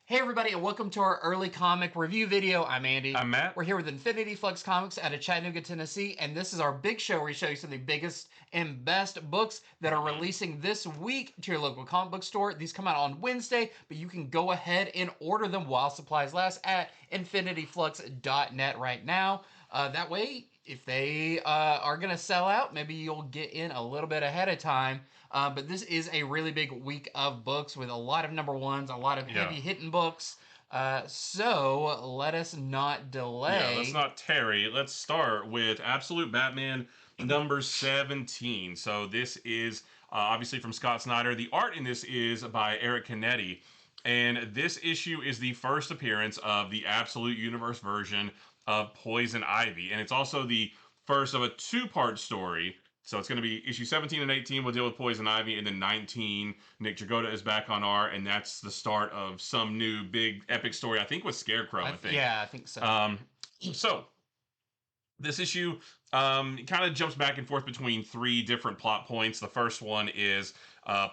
Hey everybody, and welcome to our early comic review video. I'm Andy. I'm Matt. We're here with Infinity Flux Comics out of Chattanooga, Tennessee, and this is our big show where we show you some of the biggest and best books that are releasing this week to your local comic book store. These come out on Wednesday, but you can go ahead and order them while supplies last at infinityflux.net right now. That way, if they are going to sell out, maybe you'll get in a little bit ahead of time. But this is a really big week of books with a lot of number ones, a lot of heavy hitting books. So let us not delay. Yeah, let's not tarry. Let's start with Absolute Batman number 17. So this is obviously from Scott Snyder. The art in this is by Eric Canetti. And this issue is the first appearance of the Absolute Universe version of Poison Ivy. And it's also the first of a two-part story. So it's going to be issue 17 and 18 will deal with Poison Ivy, and then 19, Nick Dragotta is back on art, and that's the start of some new big epic story, I think with Scarecrow, I think. Yeah, I think so. So, this issue kind of jumps back and forth between three different plot points. The first one is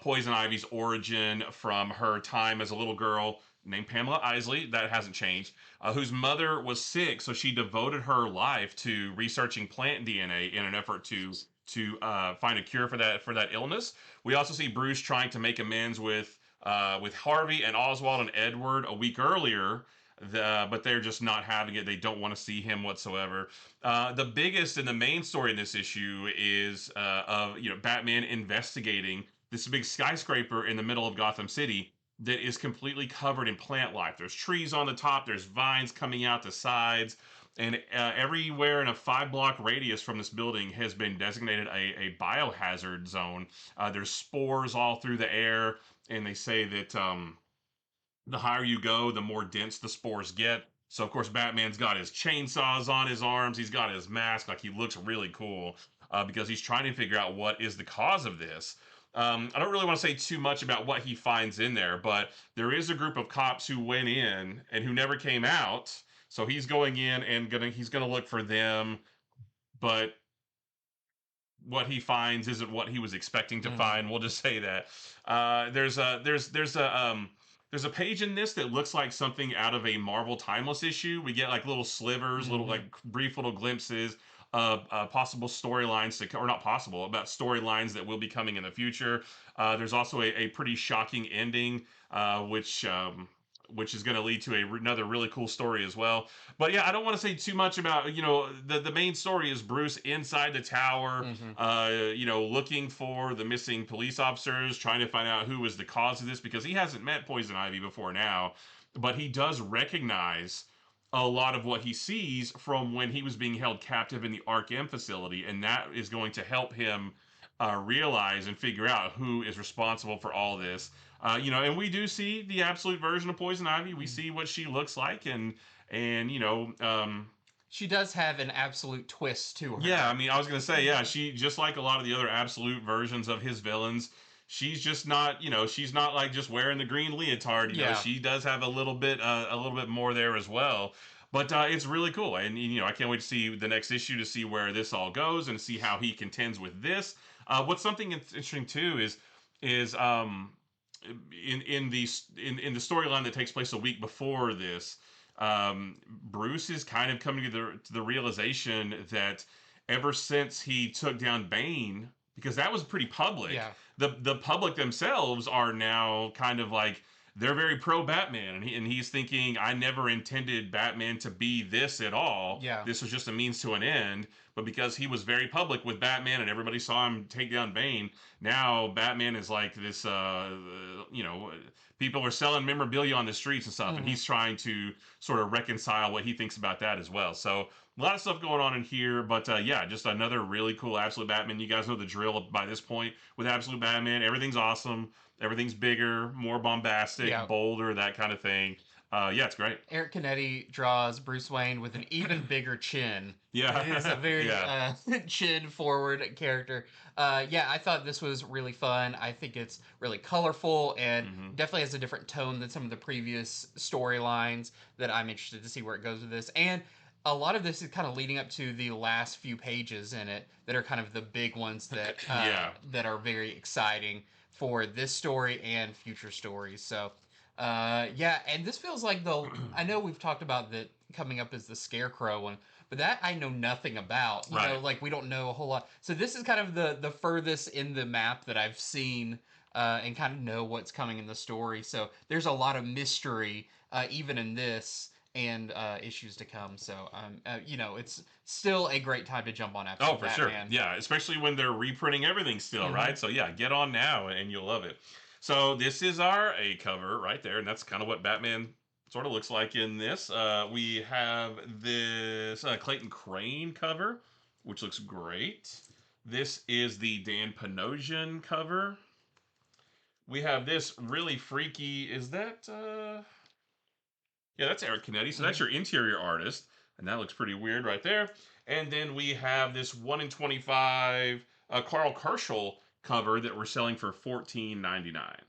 Poison Ivy's origin from her time as a little girl named Pamela Isley, that hasn't changed, whose mother was sick, so she devoted her life to researching plant DNA in an effort to find a cure for that illness. We also see Bruce trying to make amends with Harvey and Oswald and Edward a week earlier, but they're just not having it. They don't want to see him whatsoever. The biggest and the main story in this issue is of Batman investigating this big skyscraper in the middle of Gotham City that is completely covered in plant life. There's trees on the top. There's vines coming out the sides. And everywhere in a 5-block radius from this building has been designated a biohazard zone. There's spores all through the air, and they say that the higher you go, the more dense the spores get. So, of course, Batman's got his chainsaws on his arms. He's got his mask. Like, he looks really cool because he's trying to figure out what is the cause of this. I don't really want to say too much about what he finds in there, but there is a group of cops who went in and who never came out. So he's going in and he's gonna look for them, but what he finds isn't what he was expecting to find. We'll just say that. There's a page in this that looks like something out of a Marvel Timeless issue. We get like little slivers, little like brief little glimpses of possible storylines or not possible, about storylines that will be coming in the future. There's also a pretty shocking ending, which is going to lead to another really cool story as well. But yeah, I don't want to say too much about, the main story is Bruce inside the tower, looking for the missing police officers, trying to find out who was the cause of this, because he hasn't met Poison Ivy before now, but he does recognize a lot of what he sees from when he was being held captive in the Arc-M facility, and that is going to help him realize and figure out who is responsible for all this. And we do see the absolute version of Poison Ivy. We see what she looks like, and she does have an absolute twist to her. Yeah, I mean, I was gonna say, yeah, she, just like a lot of the other absolute versions of his villains, she's just not, she's not like just wearing the green leotard. You know, she does have a little bit more there as well. But it's really cool, and I can't wait to see the next issue to see where this all goes and see how he contends with this. What's something interesting too is in the storyline that takes place a week before this, Bruce is kind of coming to the realization that ever since he took down Bane, because that was pretty public, the public themselves are now kind of like, they're very pro Batman, and he's thinking, I never intended Batman to be this at all. Yeah. This was just a means to an end. But because he was very public with Batman and everybody saw him take down Bane, now Batman is like this, people are selling memorabilia on the streets and stuff, and he's trying to sort of reconcile what he thinks about that as well. So a lot of stuff going on in here, but yeah, just another really cool Absolute Batman. You guys know the drill by this point with Absolute Batman. Everything's awesome. Everything's bigger, more bombastic, bolder, that kind of thing. Yeah, it's great. Eric Canetti draws Bruce Wayne with an even bigger chin. Yeah. He's a very chin-forward character. Yeah, I thought this was really fun. I think it's really colorful and definitely has a different tone than some of the previous storylines that I'm interested to see where it goes with this. And a lot of this is kind of leading up to the last few pages in it that are kind of the big ones Yeah. that are very exciting for this story and future stories. So, yeah, and this feels like the. I know we've talked about that coming up as the Scarecrow one, but that I know nothing about. You know, Right. like we don't know a whole lot. So this is kind of the furthest in the map that I've seen. And kind of know what's coming in the story. So there's a lot of mystery, even in this, and issues to come. So, you know, it's still a great time to jump on after Oh, for sure. Batman. Yeah, especially when they're reprinting everything still, Hmm. right? So yeah, get on now and you'll love it. So this is our A cover right there, and that's kind of what Batman sort of looks like in this. We have this Clayton Crane cover, which looks great. This is the Dan Panosian cover. We have this really freaky. Is that? Yeah, that's Eric Canetti. So that's Hmm. your interior artist, and that looks pretty weird right there. And then we have this 1 in 25 Carl Kerschel cover that we're selling for $14.99.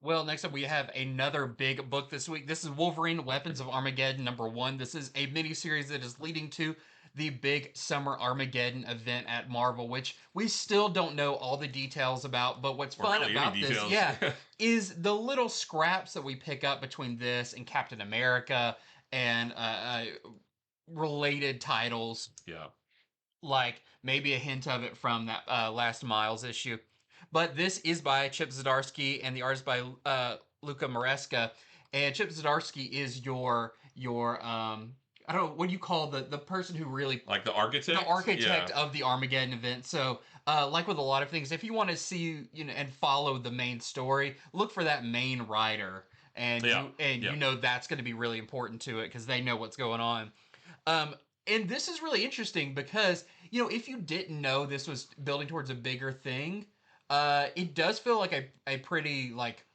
Well, next up we have another big book this week. This is Wolverine: Weapons of Armageddon #1. This is a miniseries that is leading to the big summer Armageddon event at Marvel, which we still don't know all the details about. But what's Or fun really any about this, details. yeah, is the little scraps that we pick up between this and Captain America and related titles, Yeah. like maybe a hint of it from that last Miles issue. But this is by Chip Zdarsky and the artist by Luca Maresca. And Chip Zdarsky is your I don't know what do you call the person who really Like the the architect? architect Yeah. of the Armageddon event. So, like with a lot of things, if you want to see and follow the main story, look for that main writer, and Yeah. you Yep. know that's going to be really important to it because they know what's going on. Um, and this is really interesting because if you didn't know this was building towards a bigger thing, it does feel like a pretty like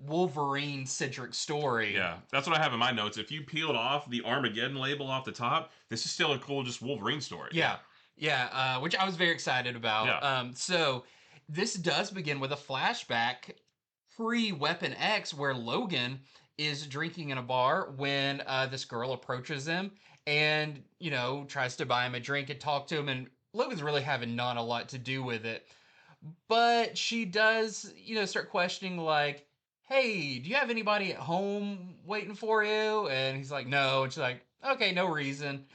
Wolverine centric story. Yeah. That's what I have in my notes. If you peeled off the Armageddon label off the top, this is still a cool, just Wolverine story. Yeah, Yeah. yeah, which I was very excited about. Yeah. So this does begin with a flashback pre Weapon X, where Logan is drinking in a bar when this girl approaches him and tries to buy him a drink and talk to him, and Logan's really having not a lot to do with it. But she does, start questioning like, "Hey, do you have anybody at home waiting for you?" And he's like, "No." And she's like, "Okay, no reason."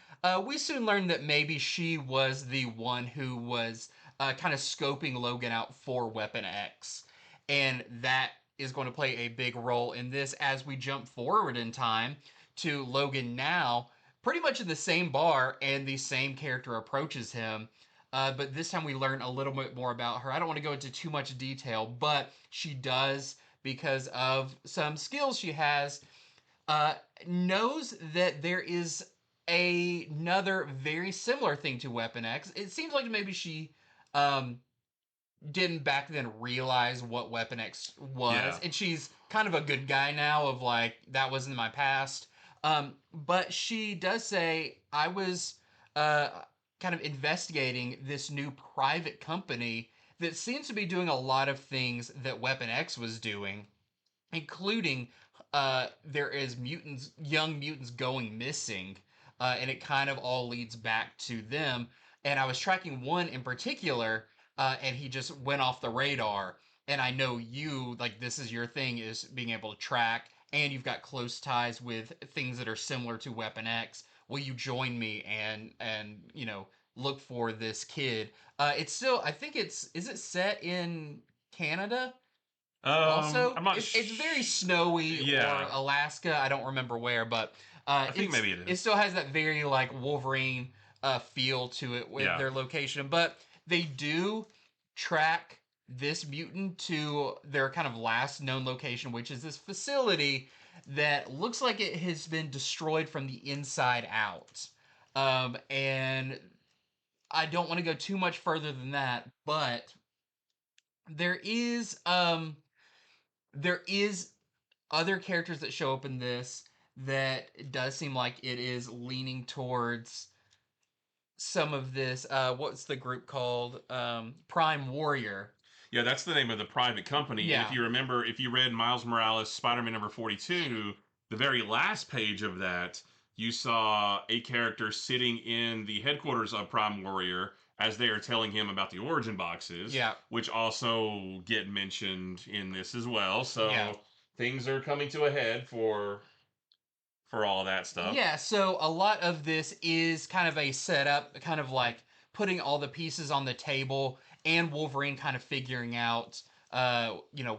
We soon learned that maybe she was the one who was kind of scoping Logan out for Weapon X, and that is going to play a big role in this as we jump forward in time to Logan now, pretty much in the same bar, and the same character approaches him, but this time we learn a little bit more about her. I don't want to go into too much detail, but she does, because of some skills she has, uh, knows that there is another very similar thing to Weapon X. It seems like maybe she um, didn't back then realize what Weapon X was, Yeah. and she's kind of a good guy now. Of like that was in my past, but she does say I was uh, kind of investigating this new private company that seems to be doing a lot of things that Weapon X was doing, including there is young mutants going missing, and it kind of all leads back to them. And I was tracking one in particular, and he just went off the radar. And I know you like this is your thing is being able to track, and you've got close ties with things that are similar to Weapon X. Will you join me and look for this kid? It's still I think it's is it set in Canada? Also, I'm not. it's very snowy or Yeah. Alaska. I don't remember where, but I think maybe it it is. still has that very like Wolverine feel to it with Yeah. their location. But they do track this mutant to their kind of last known location, which is this facility that looks like it has been destroyed from the inside out. And I don't want to go too much further than that, but there is um there is other characters that show up in this that it does seem like it is leaning towards some of this what's the group called, Prime Warrior. Yeah, that's the name of the private company. And if Yeah. you remember, if you read Miles Morales Spider-Man number 42, the very last page of that, you saw a character sitting in the headquarters of Prime Warrior as they are telling him about the origin boxes, Yeah. which also get mentioned in this as well. Yeah. So things are coming to a head for all that stuff. Yeah, so a lot of this is kind of a setup, kind of like putting all the pieces on the table and Wolverine kind of figuring out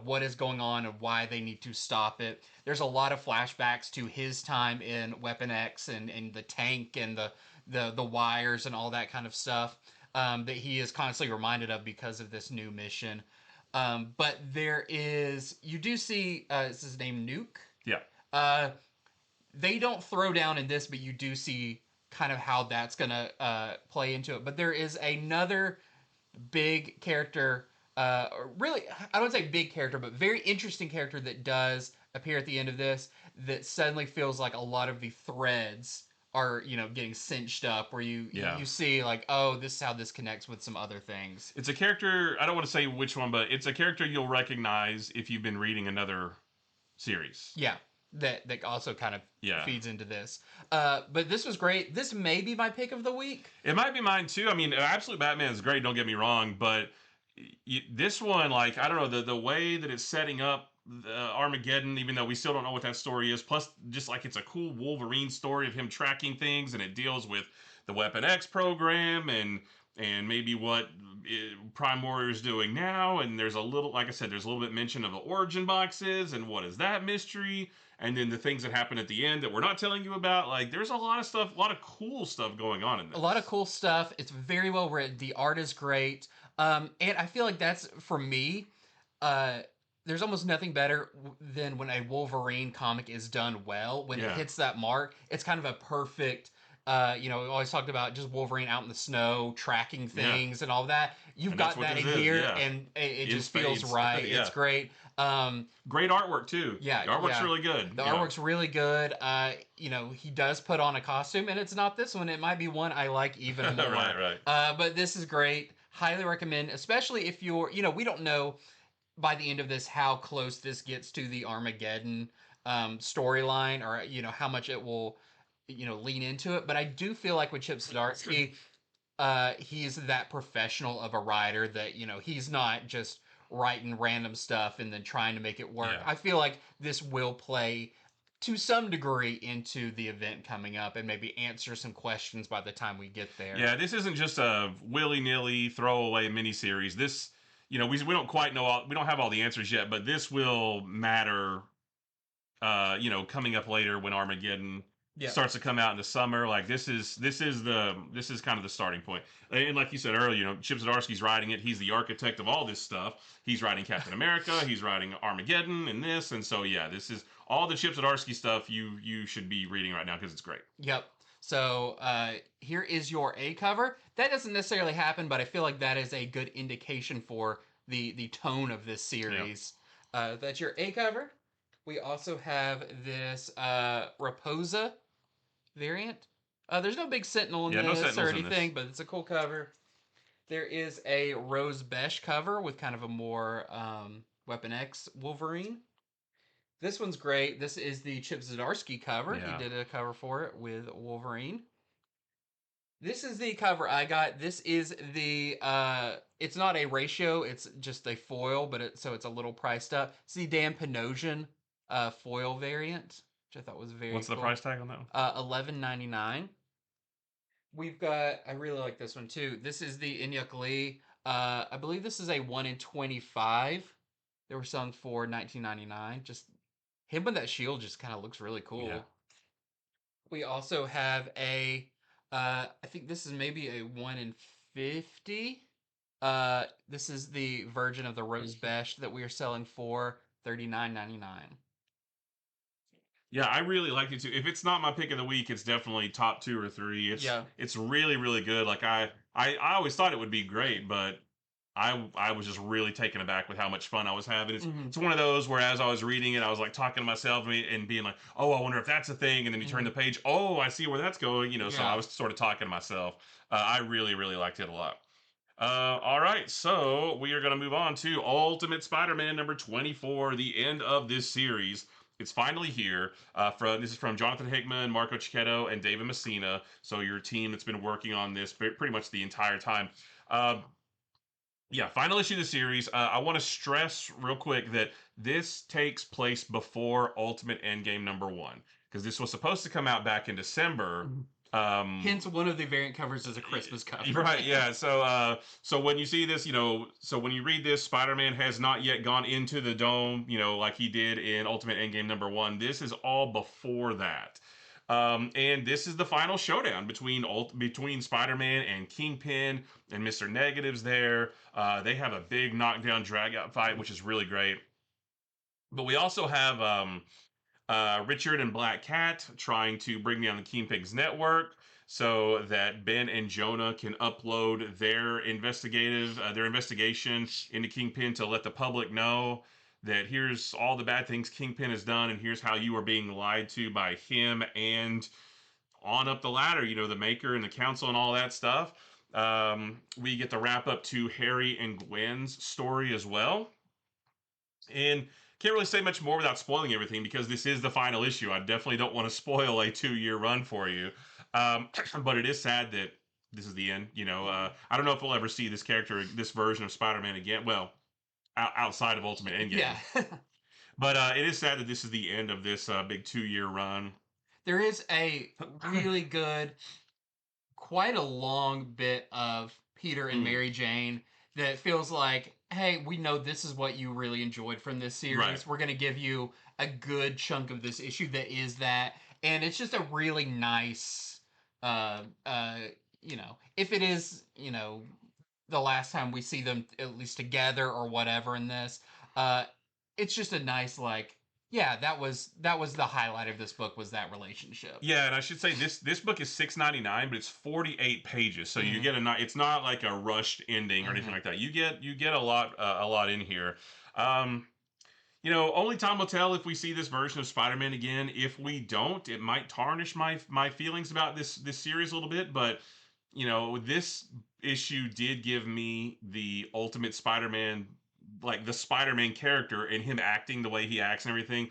what is going on and why they need to stop it. There's a lot of flashbacks to his time in Weapon X and the tank and the wires and all that kind of stuff that he is constantly reminded of because of this new mission. But you do see, is his name Nuke? Yeah. Uh, they don't throw down in this, but you do see kind of how that's gonna play into it. But there is another big character, really, I don't say big character, but very interesting character that does appear at the end of this. That suddenly feels like a lot of the threads are getting cinched up, where you see like, oh, this is how this connects with some other things. It's a character, I don't want to say which one, but it's a character you'll recognize if you've been reading another series. Yeah, that also kind of Yeah. feeds into this. But this was great. This may be my pick of the week. It might be mine too. I mean, Absolute Batman is great. Don't get me wrong, but this one, like, I don't know, the way that it's setting up Armageddon, even though we still don't know what that story is. Plus, just like it's a cool Wolverine story of him tracking things, and it deals with the Weapon X program and maybe what Prime Warrior is doing now. And there's a little, like I said, there's a little bit mention of the origin boxes and what is that mystery, and then the things that happen at the end that we're not telling you about. Like, there's a lot of stuff, a lot of cool stuff going on in this. A lot of cool stuff. It's very well written. The art is great. And I feel like that's, for me, there's almost nothing better than when a Wolverine comic is done well. When it hits that mark, it's kind of a perfect, we always talked about just Wolverine out in the snow, tracking things and all that. You've got that in here, and it just feels right. It's great. Great artwork, too. Yeah. The artwork's really good. The artwork's really good. He does put on a costume, and it's not this one. It might be one I like even more. Right. But this is great. Highly recommend, especially if you're, we don't know by the end of this how close this gets to the Armageddon storyline, or how much it will lean into it. But I do feel like with Chip Zdarsky, he's that professional of a writer that he's not just writing random stuff and then trying to make it work. I feel like this will play to some degree into the event coming up and maybe answer some questions by the time we get there. Yeah, this isn't just a willy-nilly throwaway miniseries. This, we don't quite know we don't have all the answers yet, but this will matter, coming up later when Armageddon starts to come out in the summer. Like, this is kind of the starting point. And like you said earlier, Chip Zdarsky's writing it. He's the architect of all this stuff. He's writing Captain America. He's writing Armageddon and this. And so, this is all the Chip Zdarsky stuff you should be reading right now because it's great. Yep. So here is your A cover. That doesn't necessarily happen, but I feel like that is a good indication for the tone of this series. Yep. That's your A cover. We also have this Raposa variant. There's no big Sentinel in this or anything, but it's a cool cover. There is a Rose Besh cover with kind of a more Weapon X Wolverine. This one's great. This is the Chip Zdarsky cover. Yeah. He did a cover for it with Wolverine. This is the cover I got. This is the it's not a ratio, it's just a foil, but so it's a little priced up. It's the Dan Panosian foil variant, which I thought was very What's cool. The price tag on that one? $11.99. We've got, I really like this one too. This is the Inyuk Lee. I believe this is a 1 in 25. They were selling for $19.99. Just him with that shield just kind of looks really cool. Yeah. We also have I think this is maybe a 1 in 50. This is the version of the Rose Besh that we are selling for $39.99. Yeah, I really liked it too. If it's not my pick of the week, it's definitely top 2 or 3. It's really, really good. Like, I always thought it would be great, but I was just really taken aback with how much fun I was having. It's one of those where as I was reading it, I was like talking to myself and being like, oh, I wonder if that's a thing. And then you turn the page, oh, I see where that's going. So I was sort of talking to myself. I really, really liked it a lot. All right, so we are going to move on to Ultimate Spider-Man number 24, the end of this series. It's finally here. This is from Jonathan Hickman, Marco Cicchetto, and David Messina. So your team that's been working on this pretty much the entire time. Uh, yeah, final issue of the series. I want to stress real quick that this takes place before Ultimate Endgame #1 because this was supposed to come out back in December. Hence, one of the variant covers is a Christmas cover. Right, yeah. So when you see this, so when you read this, Spider-Man has not yet gone into the dome, like he did in Ultimate Endgame #1. This is all before that. And this is the final showdown between Spider-Man and Kingpin and Mr. Negative's there. They have a big knockdown drag-out fight, which is really great. But we also have Richard and Black Cat trying to bring down the Kingpin's network so that Ben and Jonah can upload their investigation into Kingpin to let the public know that here's all the bad things Kingpin has done, and here's how you are being lied to by him and on up the ladder, the Maker and the Council and all that stuff. We get the wrap up to Harry and Gwen's story as well. And can't really say much more without spoiling everything because this is the final issue. I definitely don't want to spoil a 2-year run for you. But it is sad that this is the end. I don't know if we'll ever see this version of Spider-Man again. Well, outside of Ultimate Endgame. Yeah. But it is sad that this is the end of this big 2-year run. There is a really good, quite a long bit of Peter and Mary Jane that feels like, hey, we know this is what you really enjoyed from this series. Right. We're going to give you a good chunk of this issue that is that. And it's just a really nice, if it is, the last time we see them at least together or whatever in this, it's just a nice, yeah, that was the highlight of this book was that relationship. Yeah, and I should say this book is $6.99, but it's 48 pages, so you get it's not like a rushed ending or anything like that. You get a lot in here. Only time will tell if we see this version of Spider-Man again. If we don't, it might tarnish my feelings about this series a little bit. But this issue did give me the ultimate Spider-Man, like the Spider-Man character and him acting the way he acts and everything.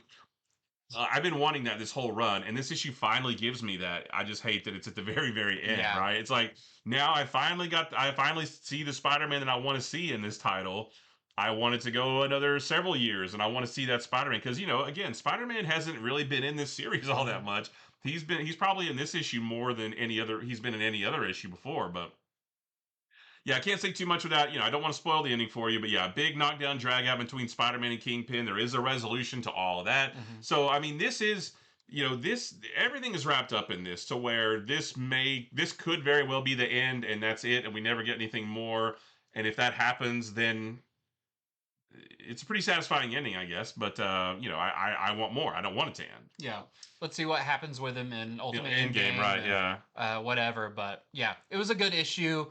I've been wanting that this whole run, and this issue finally gives me that. I just hate that it's at the very, very end, right? It's like now I finally see the Spider-Man that I want to see in this title. I want it to go another several years, and I want to see that Spider-Man because again, Spider-Man hasn't really been in this series all that much. He's probably in this issue more than any other. He's been in any other issue before, but. Yeah, I can't say too much without, I don't want to spoil the ending for you, but yeah, big knockdown drag out between Spider-Man and Kingpin. There is a resolution to all of that. So, I mean, this is, everything is wrapped up in this to where this could very well be the end and that's it. And we never get anything more. And if that happens, then it's a pretty satisfying ending, I guess. But, I want more. I don't want it to end. Yeah. Let's see what happens with him in Ultimate Endgame, right, yeah. Whatever. But yeah, it was a good issue.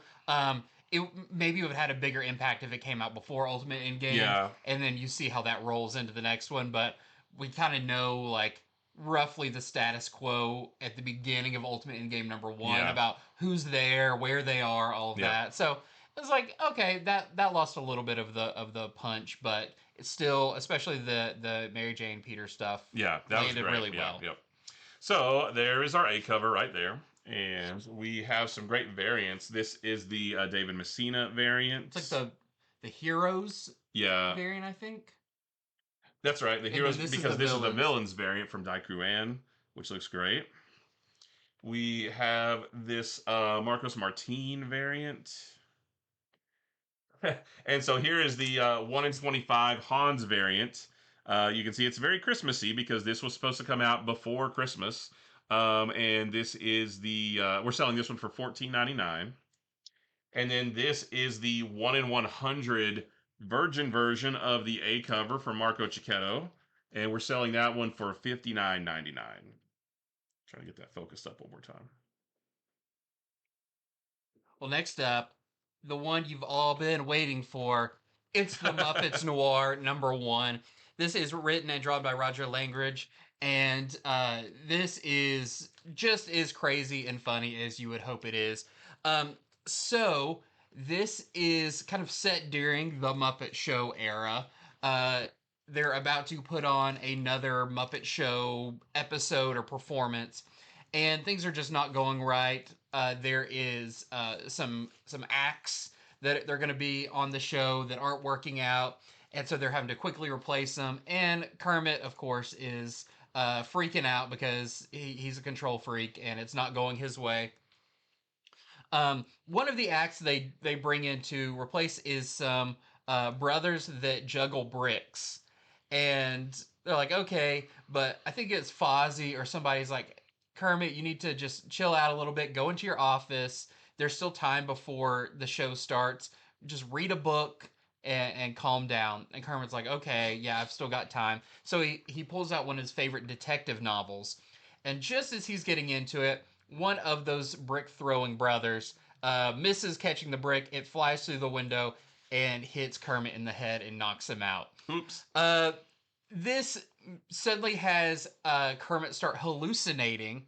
It maybe would have had a bigger impact if it came out before Ultimate Endgame. Yeah. And then you see how that rolls into the next one. But we kind of know, roughly the status quo at the beginning of Ultimate Endgame #1 about who's there, where they are, all of that. So it was like, okay, that lost a little bit of the punch, but it's still, especially the Mary Jane Peter stuff. Yeah, that landed was great. really well. Yep. So there is our A cover right there. And we have some great variants. This is the David Messina variant. It's like the Heroes variant, I think. That's right, the Heroes, because this is the Villains variant from Daikuan, which looks great. We have this Marcos Martin variant. And so here is the 1 in 25 Hans variant. You can see it's very Christmassy because this was supposed to come out before Christmas. And this is we're selling this one for $14.99. And then this is the 1 in 100 Virgin version of the A cover from Marco Cicchetto. And we're selling that one for $59.99. Trying to get that focused up one more time. Well, next up, the one you've all been waiting for. It's the Muppets Noir #1. This is written and drawn by Roger Langridge. And this is just as crazy and funny as you would hope it is. So this is kind of set during the Muppet Show era. they're about to put on another Muppet Show episode or performance, and things are just not going right. There is some acts that they're going to be on the show that aren't working out, and so they're having to quickly replace them. And Kermit, of course, is freaking out because he's a control freak and it's not going his way. One of the acts they bring in to replace is some brothers that juggle bricks, and they're like, okay, but I think it's Fozzie or somebody's like, Kermit, you need to just chill out a little bit, go into your office. There's still time before the show starts. Just read a book and calm down. And Kermit's like, okay, yeah, I've still got time. So he pulls out one of his favorite detective novels, and just as he's getting into it, one of those brick throwing brothers misses catching the brick. It flies through the window and hits Kermit in the head and knocks him out. Oops. This suddenly has Kermit start hallucinating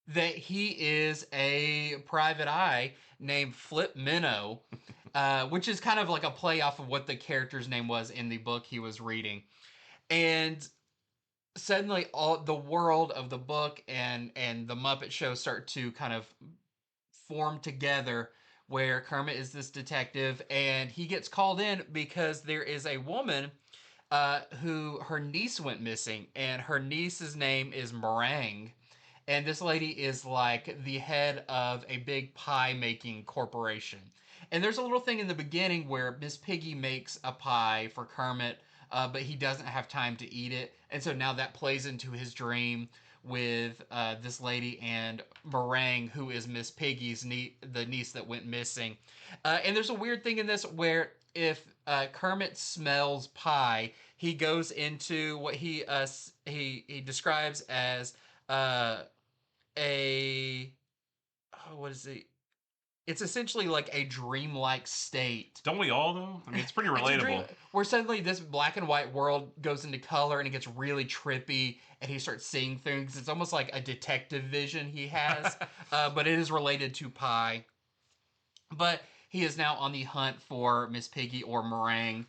that he is a private eye named Flip Minnow, which is kind of like a play off of what the character's name was in the book he was reading. And suddenly all the world of the book and the Muppet Show start to kind of form together, where Kermit is this detective and he gets called in because there is a woman who her niece went missing, and her niece's name is Meringue. And this lady is like the head of a big pie making corporation. And there's a little thing in the beginning where Miss Piggy makes a pie for Kermit, but he doesn't have time to eat it. And so now that plays into his dream with this lady and Meringue, who is Miss Piggy's the niece that went missing. And there's a weird thing in this where if Kermit smells pie, he goes into what he describes as a what is it? It's essentially like a dreamlike state. Don't we all though? I mean, it's pretty It's a dream relatable. where suddenly this black and white world goes into color and it gets really trippy and he starts seeing things. It's almost like a detective vision he has, but it is related to pie. But he is now on the hunt for Miss Piggy or Meringue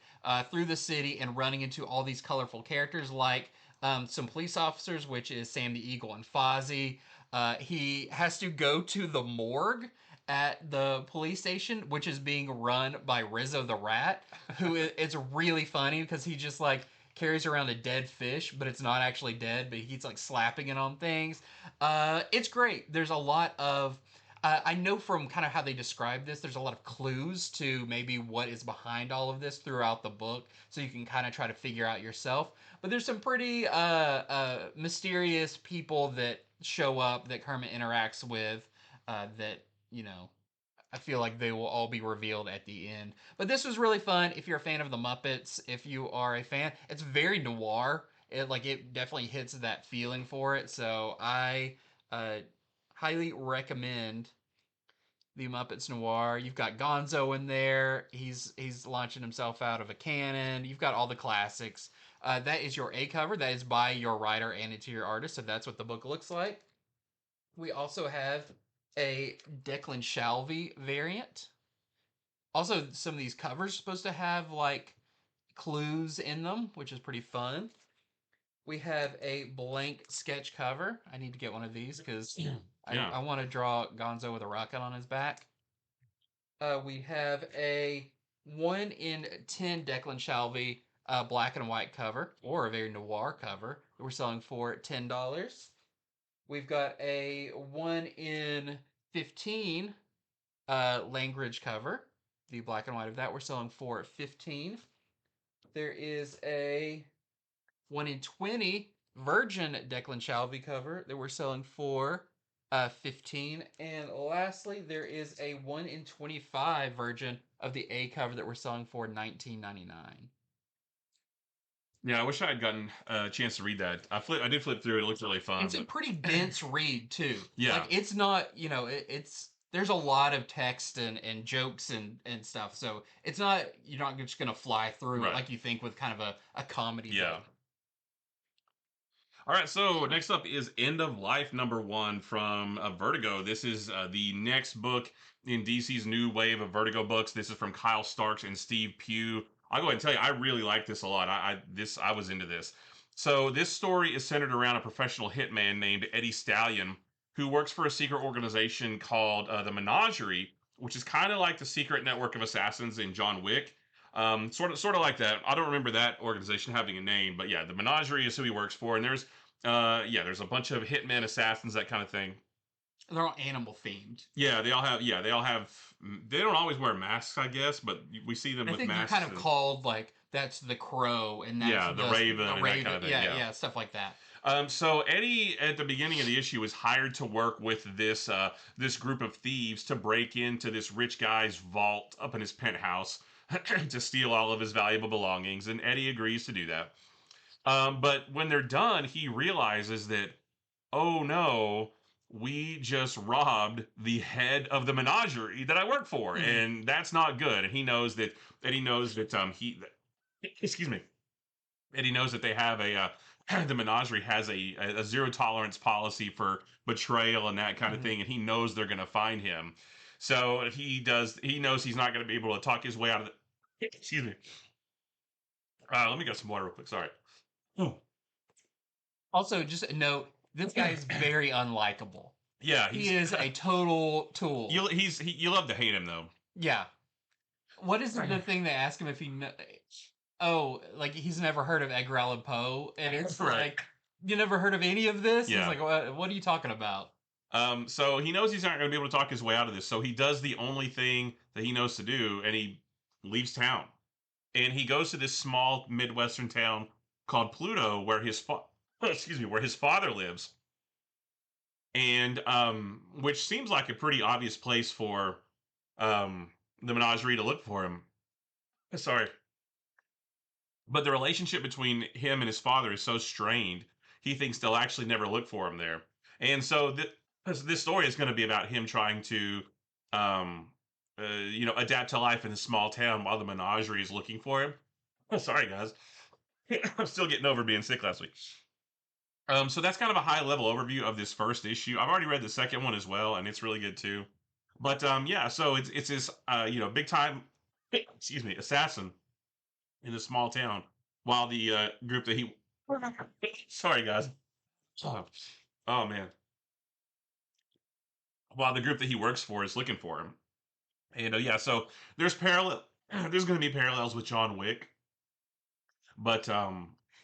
through the city and running into all these colorful characters like some police officers, which is Sam the Eagle and Fozzie. He has to go to the morgue at the police station, which is being run by Rizzo the Rat, who it's really funny because he just like carries around a dead fish, but it's not actually dead, but he's like slapping it on things. It's great. There's a lot of I know from kind of how they describe this, there's a lot of clues to maybe what is behind all of this throughout the book, so you can kind of try to figure out yourself. But there's some pretty mysterious people that show up that Kermit interacts with that, you know, I feel like they will all be revealed at the end. But this was really fun. If you're a fan of the Muppets, if you are a fan, it's very noir. It definitely hits that feeling for it. So I uh, highly recommend the Muppets Noir. You've got Gonzo in there. He's launching himself out of a cannon. You've got all the classics. That is your A cover. That is by your writer and interior artist. So that's what the book looks like. We also have a Declan Shalvey variant. Also, some of these covers are supposed to have like clues in them, which is pretty fun. We have a blank sketch cover. I need to get one of these because Yeah. I want to draw Gonzo with a rocket on his back. We have a 1 in 10 Declan Shalvey black and white cover, or a very noir cover that we're selling for $10. We've got a 1 in 15 Langridge cover. The black and white of that we're selling for 15. There is a 1 in 20 Virgin Declan Shalvey cover that we're selling for 15. And lastly, there is a 1 in 25 version of the A cover that we're selling for $19.99. Yeah, I wish I had gotten a chance to read that. I did flip through it. It looks really fun. It's a pretty dense read too. Yeah. Like it's not, it's there's a lot of text and jokes and stuff. So it's not you're not just gonna fly through it Right. like you think with kind of a comedy Yeah. book. All right, so next up is End of Life #1 from Vertigo. This is the next book in DC's new wave of Vertigo books. This is from Kyle Starks and Steve Pugh. I'll go ahead and tell you, I really like this a lot. I was into this. So this story is centered around a professional hitman named Eddie Stallion, who works for a secret organization called the Menagerie, which is kind of like the secret network of assassins in John Wick. Sort of like that. I don't remember that organization having a name, but yeah, the Menagerie is who he works for, and there's a bunch of hitmen, assassins, that kind of thing. They're all animal themed. Yeah, they all have. They don't always wear masks, I guess, but we see them I with think they're kind masks. of called like that's the crow and that's Yeah, the Raven the and that kind raven. of thing. Yeah, Yeah. yeah, stuff like that. So Eddie, at the beginning of the issue, was hired to work with this group of thieves to break into this rich guy's vault up in his penthouse to steal all of his valuable belongings, and Eddie agrees to do that. But when they're done, he realizes that, oh no, we just robbed the head of the menagerie that I work for, Mhm. and that's not good. And he knows that excuse me, and he knows that they have the menagerie has a zero tolerance policy for betrayal and that kind of Mhm. thing, and he knows they're going to find him. So he knows he's not going to be able to talk his way out of the. Excuse me. Let me get some water real quick. Sorry. Oh. Also, just a note: this guy is very unlikable. Yeah, He he's is a total tool. you love to hate him though. Yeah. What is the thing they ask him if he oh, like he's never heard of Edgar Allan Poe, and it's Right. like you never heard of any of this. Yeah. He's like, what are you talking about? So he knows he's not going to be able to talk his way out of this. So he does the only thing that he knows to do, and he leaves town. And he goes to this small midwestern town called Pluto, where excuse me, where his father lives, and which seems like a pretty obvious place for um the menagerie to look for him. Sorry, but the relationship between him and his father is so strained. He thinks they'll actually never look for him there, and so this story is going to be about him trying to, um, adapt to life in a small town while the menagerie is looking for him. Oh, sorry, guys. I'm still getting over being sick last week. So that's kind of a high level overview of this first issue. I've already read the second one as well, and it's really good too. But yeah, so it's this big time excuse me, assassin in a small town, while the group that he sorry guys. Oh, oh man. While the group that he works for is looking for him. And yeah, so there's parallel there's going to be parallels with John Wick, but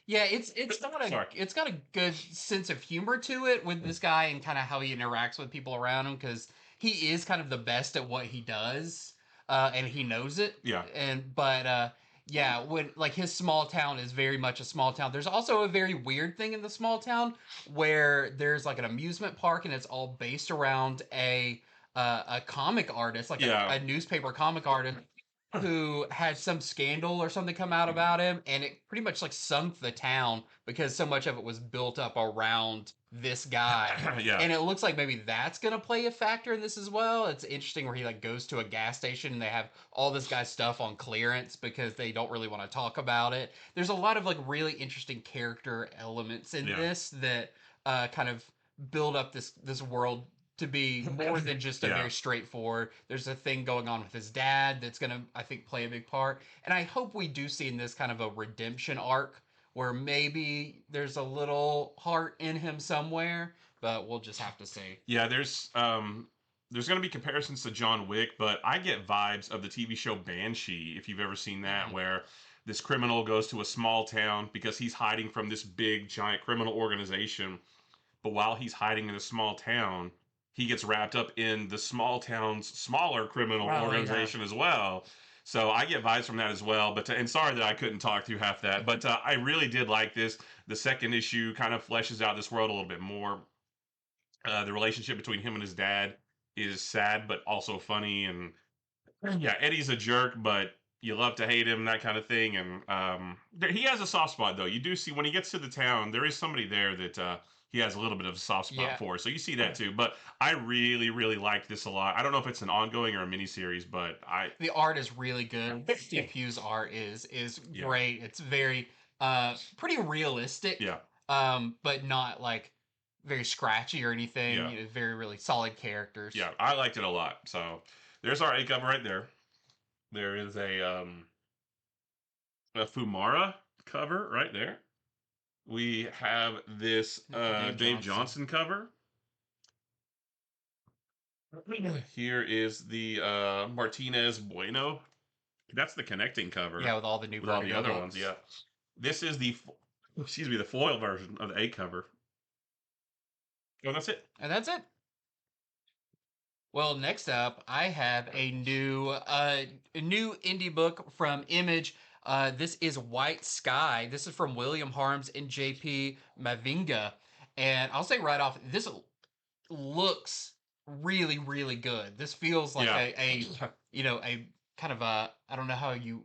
Yeah, it's got a good sense of humor to it with this guy and kind of how he interacts with people around him because he is kind of the best at what he does, and he knows it. yeah. And but yeah, when like his small town is very much a small town. There's also a very weird thing in the small town where there's like an amusement park and it's all based around a comic artist, like Yeah. a newspaper comic artist who had some scandal or something come out about him, and it pretty much like sunk the town because so much of it was built up around this guy. Yeah. And it looks like maybe that's gonna play a factor in this as well. It's interesting where he like goes to a gas station and they have all this guy's stuff on clearance because they don't really want to talk about it. There's a lot of like really interesting character elements in Yeah. this that kind of build up this world to be more than just a Yeah. very straightforward. There's a thing going on with his dad that's gonna, I think, play a big part. And I hope we do see in this kind of a redemption arc where maybe there's a little heart in him somewhere, but we'll just have to see. Yeah, there's going to be comparisons to John Wick, but I get vibes of the TV show Banshee, if you've ever seen that, Mhm. where this criminal goes to a small town because he's hiding from this big giant criminal organization. But while he's hiding in a small town, he gets wrapped up in the small town's smaller criminal Oh, yeah. organization as well. So I get vibes from that as well. But and sorry that I couldn't talk through half that, but I really did like this. The second issue kind of fleshes out this world a little bit more. The relationship between him and his dad is sad but also funny, and yeah, Eddie's a jerk, but you love to hate him, that kind of thing. And he has a soft spot though. You do see when he gets to the town, there is somebody there that he has a little bit of a soft spot Yeah. for. So you see that too. But I really, really like this a lot. I don't know if it's an ongoing or a miniseries, but The art is really good. Steve Pugh's art is Yeah. great. It's very pretty realistic. Yeah. But not like very scratchy or anything. Yeah. You know, very really solid characters. Yeah, I liked it a lot. So there's our A cover right there. There is a Fumara cover right there. We have this Dave Dave Johnson. Johnson cover. Here is the Martinez Bueno. That's the connecting cover Yeah, with all the new with all the Vertigo other ones. books. Yeah. This is the excuse me, the foil version of the A cover. Oh, that's it. And that's it. Well, next up, I have a new indie book from Image. This is White Sky. This is from William Harms and J.P. Mavinga. And I'll say right off, this looks really, really good. This feels like Yeah. a kind of a, I don't know how you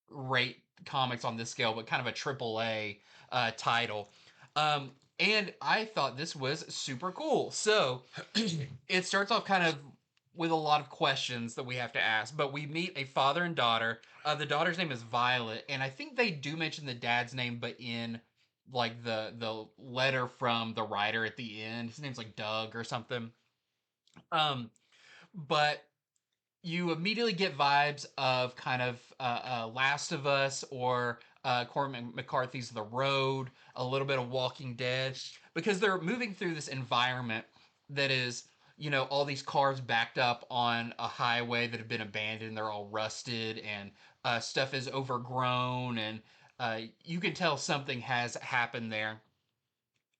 rate comics on this scale, but kind of a triple A title. And I thought this was super cool. So it starts off kind of with a lot of questions that we have to ask, but we meet a father and daughter. The daughter's name is Violet, and I think they do mention the dad's name, but in like the letter from the writer at the end, his name's like Doug or something. Um, but you immediately get vibes of kind of Last of Us or Cormac McCarthy's The Road, a little bit of Walking Dead, because they're moving through this environment that is, all these cars backed up on a highway that have been abandoned. They're all rusted and stuff is overgrown, and you can tell something has happened there.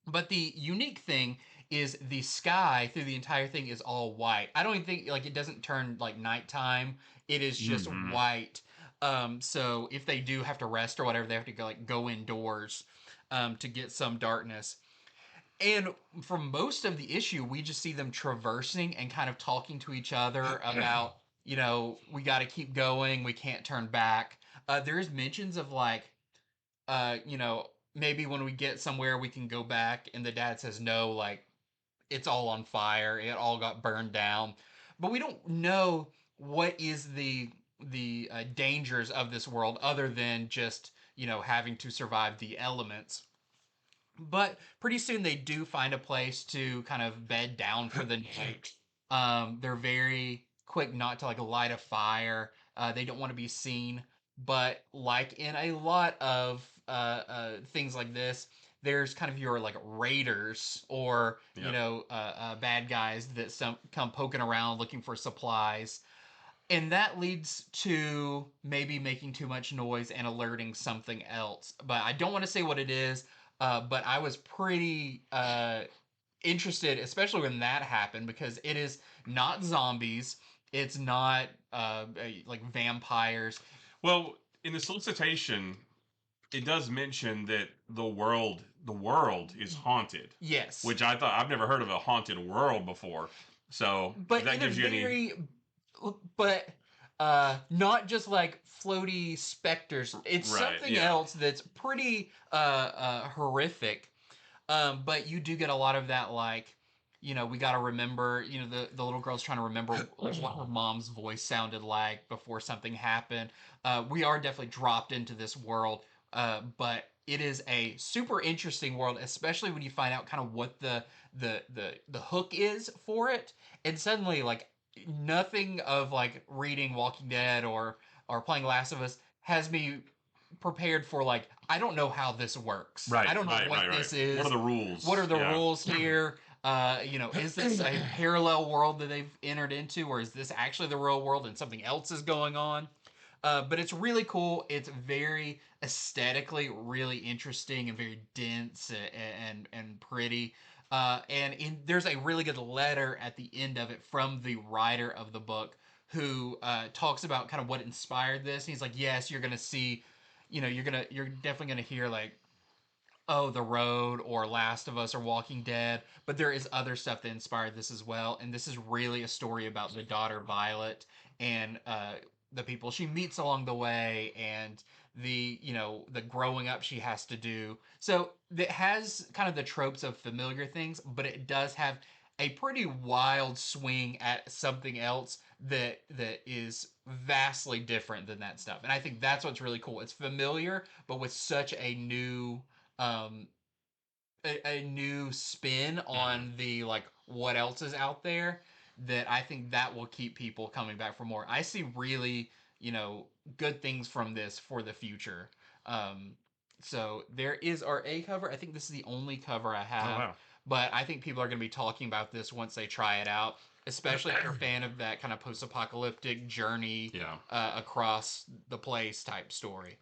But the unique thing is the sky through the entire thing is all white. I don't even think like it doesn't turn like nighttime. It is just Mm-hmm. white. So if they do have to rest or whatever, they have to go indoors to get some darkness. And for most of the issue, we just see them traversing and kind of talking to each other about, we got to keep going. We can't turn back. There is mentions of like maybe when we get somewhere we can go back, and the dad says no, like it's all on fire, it all got burned down. But we don't know what is the dangers of this world other than just, having to survive the elements. But pretty soon they do find a place to kind of bed down for the night. They're very quick not to like light a fire. They don't want to be seen. But like in a lot of things like this, there's kind of your like raiders or Yep. bad guys that come poking around looking for supplies, and that leads to maybe making too much noise and alerting something else. But I don't want to say what it is. But I was pretty interested, especially when that happened, because it is not zombies. It's not like vampires. Well, in the solicitation, it does mention that the world is haunted, Yes, which I thought I've never heard of a haunted world before. So if but that in a gives you any, but not just like floaty specters. It's right? something Yeah. else that's pretty horrific. But you do get a lot of that, like, we got to remember, the little girl's trying to remember what her mom's voice sounded like before something happened. We are definitely dropped into this world, but it is a super interesting world, especially when you find out kind of what the hook is for it, and suddenly like nothing of like reading Walking Dead or playing Last of Us has me prepared for like I don't know how this works. Right, I don't know right, what right, right. this What are is. the rules? What are the Yeah. rules here? Is this a parallel world that they've entered into, or is this actually the real world and something else is going on? But it's really cool. It's very aesthetically really interesting and very dense and pretty. There's a really good letter at the end of it from the writer of the book who talks about kind of what inspired this. And he's like, yes, you're gonna see, you're definitely gonna hear like, oh, The Road or Last of Us or Walking Dead, but there is other stuff that inspired this as well. And this is really a story about the daughter Violet and the people she meets along the way and the growing up she has to do. So it has kind of the tropes of familiar things, but it does have a pretty wild swing at something else that is vastly different than that stuff. And I think that's what's really cool. It's familiar, but with such um a new spin Mhm. on the like what else is out there, that I think that will keep people coming back for more. I see really you know, good things from this for the future. Um, so there is our A cover. I think this is the only cover I Oh have, wow. but I think people are going to be talking about this once they try it out, especially if you're a fan of that kind of post-apocalyptic journey Yeah. across the place type story.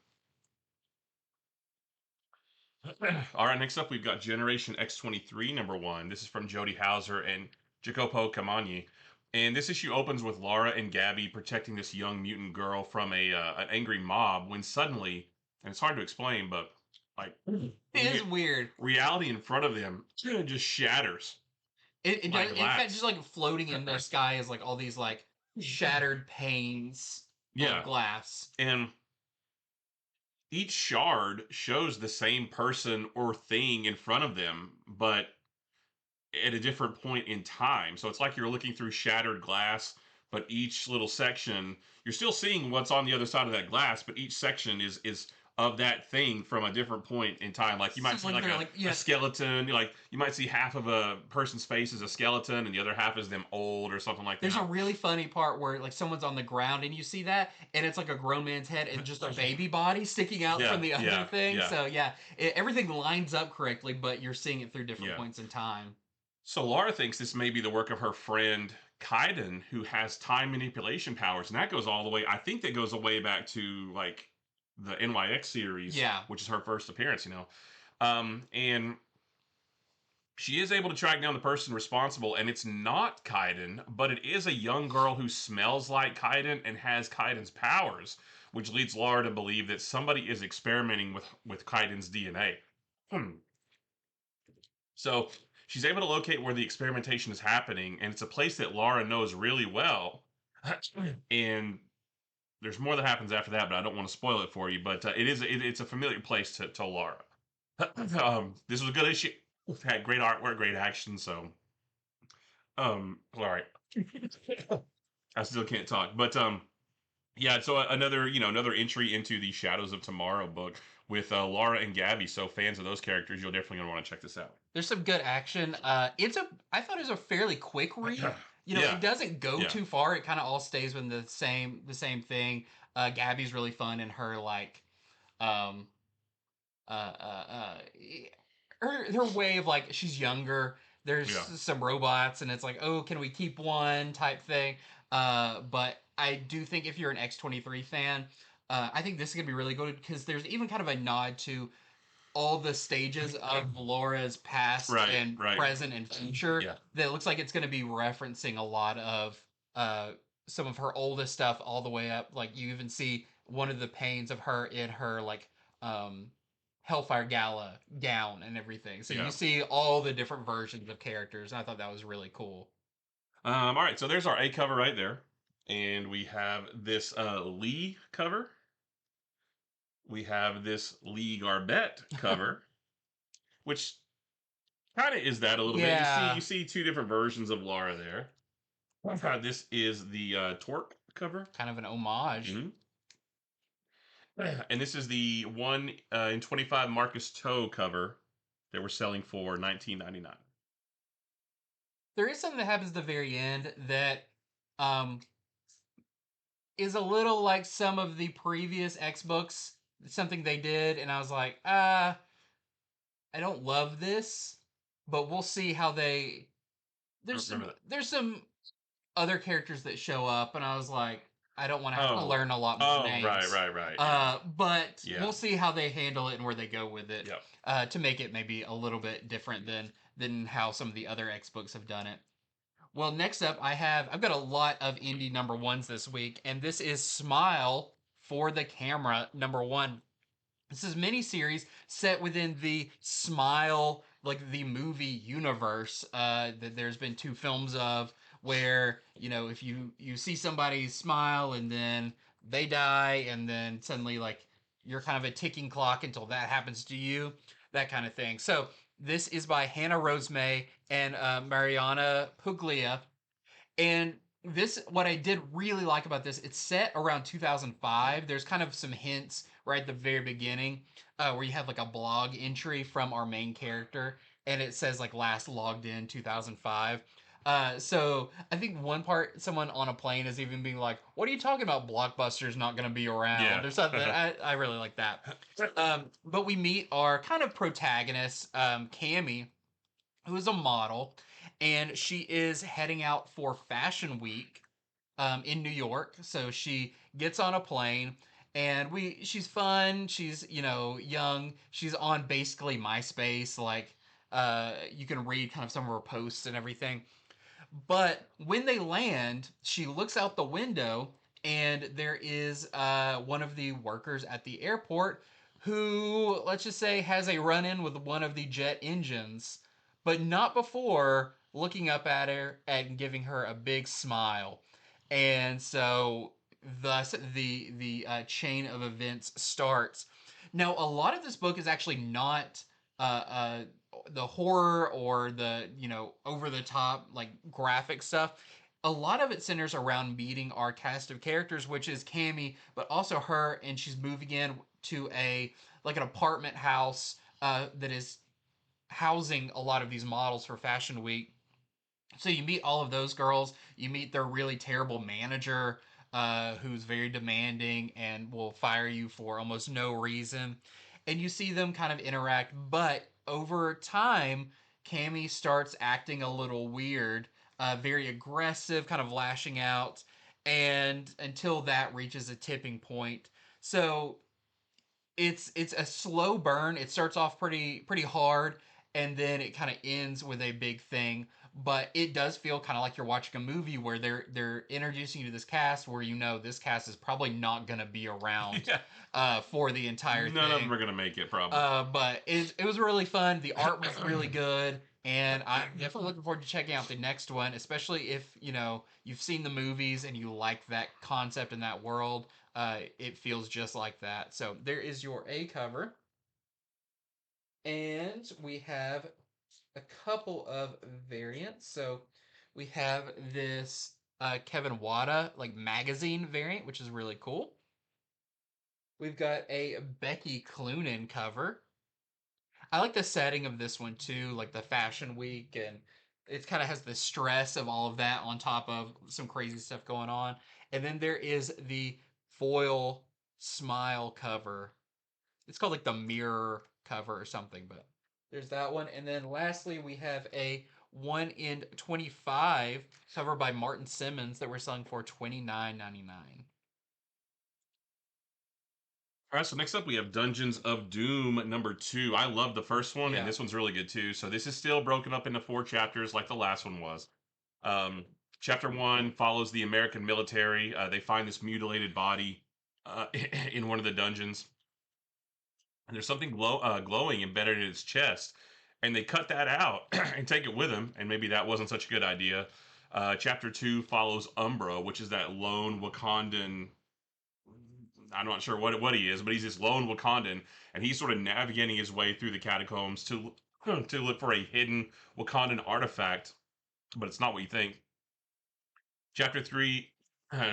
All right, next up we've got Generation X-23 #1. This is from Jody Hauser and Jacopo Camagni. And this issue opens with Lara and Gabby protecting this young mutant girl from an angry mob when suddenly, and it's hard to explain, but like It is weird. reality in front of them just shatters It like does. In fact, glass. just like floating in the sky is like all these like shattered panes of Yeah, glass. and each shard shows the same person or thing in front of them, but at a different point in time. So it's like you're looking through shattered glass, but each little section, you're still seeing what's on the other side of that glass, but each section is of that thing from a different point in time. Like you So might see like like they're a, like a yeah. skeleton, like you might see half of a person's face as a skeleton and the other half is them old or something like There's a that. really funny part where like someone's on the ground and you see that, and it's like a grown man's head and just a baby body sticking out Yeah, from the other yeah, thing. yeah, So yeah, everything lines up correctly, but you're seeing it through different yeah. points in time. So Laura thinks this may be the work of her friend Kaiden, who has time manipulation powers, and that goes all the way. I think that goes all the way back to like the NYX series, Yeah. which is her first appearance. And she is able to track down the person responsible, and it's not Kaiden, but it is a young girl who smells like Kaiden and has Kaiden's powers, which leads Laura to believe that somebody is experimenting with Kaiden's DNA. So she's able to locate where the experimentation is happening, and it's a place that Laura knows really well. And there's more that happens after that, but I don't want to spoil it for you. But it's a familiar place to Laura. This was a good issue. Had great artwork, great action. So, all right. I still can't talk, but yeah. So another entry into the Shadows of Tomorrow book with Laura and Gabby. So fans of those characters, you'll definitely gonna want to check this out. There's some good action. I thought it was a fairly quick read. You know, Yeah, it doesn't go yeah, too far. It kind of all stays with the same thing. Gabby's really fun and her like um uh uh, uh her way of like she's younger. There's yeah. some robots and it's like, oh, can we keep one type thing. But I do think if you're an X-23 fan, I think this is gonna be really good because there's even kind of a nod to all the stages of Laura's past Right, and right. present and future Yeah. that looks like it's going to be referencing a lot of uh, some of her oldest stuff all the way up. Like you even see one of the panes of her in her like um, Hellfire Gala gown and everything. So you Yeah. see all the different versions of characters, and I thought that was really cool. All right. So there's our A cover right there, and we have this Lee cover. We have this Lee Garbett cover, which kind of is that a little bit. You Yeah, see two different versions of Laura there. This is the Torque cover, kind of an homage. hmm and this is the one in 25 Marcus Toe cover that we're selling for 19.99. There is something that happens at the very end that um, is a little like some of the previous X books, something they did, and I was like, I don't love this, but we'll see how they. I There's don't remember there's some other characters that show up, and I was like, I don't want to that. have to Oh, learn a lot more oh, right, names. right, right. Yeah, But yeah, we'll see how they handle it and where they go with it, yep. to make it maybe a little bit different than how some of the other X books have done it. Well, next up, I've got a lot of indie #1s this week, and this is Smile for the Camera #1. This is miniseries set within the Smile, like the movie universe. That there's been two films of where if you see somebody smile and then they die, and then suddenly like you're kind of a ticking clock until that happens to you, that kind of thing. So this is by Hannah Rosemay and Mariana Puglia, and this, what I did really like about this, it's set around 2005. There's kind of some hints right at the very beginning, where you have like a blog entry from our main character, and it says like last logged in 2005. So I think one part, someone on a plane is even being like, "What are you talking about? Blockbuster's not going to be around," Yeah. or something. I really like that. But we meet our kind of protagonist, Cammy, who is a model, and she is heading out for Fashion Week in New York. So she gets on a plane, and she's fun. She's young. She's on basically MySpace. Like you can read kind of some of her posts and everything. But when they land, she looks out the window, and there is one of the workers at the airport who, let's just say, has a run in with one of the jet engines, but not before looking up at her and giving her a big smile. And so, thus, the chain of events starts. Now, a lot of this book is actually not uh, the horror or the over the top like graphic stuff. A lot of it centers around meeting our cast of characters, which is Cammy, but also her, and she's moving in to a like an apartment house that is housing a lot of these models for Fashion Week. So you meet all of those girls. You meet their really terrible manager, who's very demanding and will fire you for almost no reason. And you see them kind of interact, but over time, Cammy starts acting a little weird, very aggressive, kind of lashing out, and until that reaches a tipping point. So it's a slow burn. It starts off pretty hard, and then it kind of ends with a big thing. But it does feel kind of like you're watching a movie where they're introducing you to this cast where this cast is probably not gonna be around Yeah. for the entire None of them thing. are gonna make it, probably. But it was really fun. The art was really good. And I'm definitely looking forward to checking out the next one, especially if you've seen the movies and you like that concept and that world. It feels just like that. So there is your A cover, and we have a couple of variants. So we have this Kevin Wada like magazine variant, which is really cool. We've got a Becky Cloonan cover. I like the setting of this one too, like the Fashion Week, and it kind of has the stress of all of that on top of some crazy stuff going on. And then there is the foil smile cover. It's called like the mirror cover or something, but there's that one. And then lastly, we have a 1 in 25 cover by Martin Simmons that we're selling for $29.99. All right, so next up we have Dungeons of Doom #2. I love the first one, and Yeah. this one's really good too. So this is still broken up into 4 chapters, like the last one was. Um, Chapter 1 follows the American military. They find this mutilated body in one of the dungeons, and there's something glowing embedded in its chest, and they cut that out and take it with them. And maybe that wasn't such a good idea. Chapter 2 follows Umbra, which is that lone Wakandan. I'm not sure what he is, but he's this lone Wakandan, and he's sort of navigating his way through the catacombs to look for a hidden Wakandan artifact, but it's not what you think. Chapter 3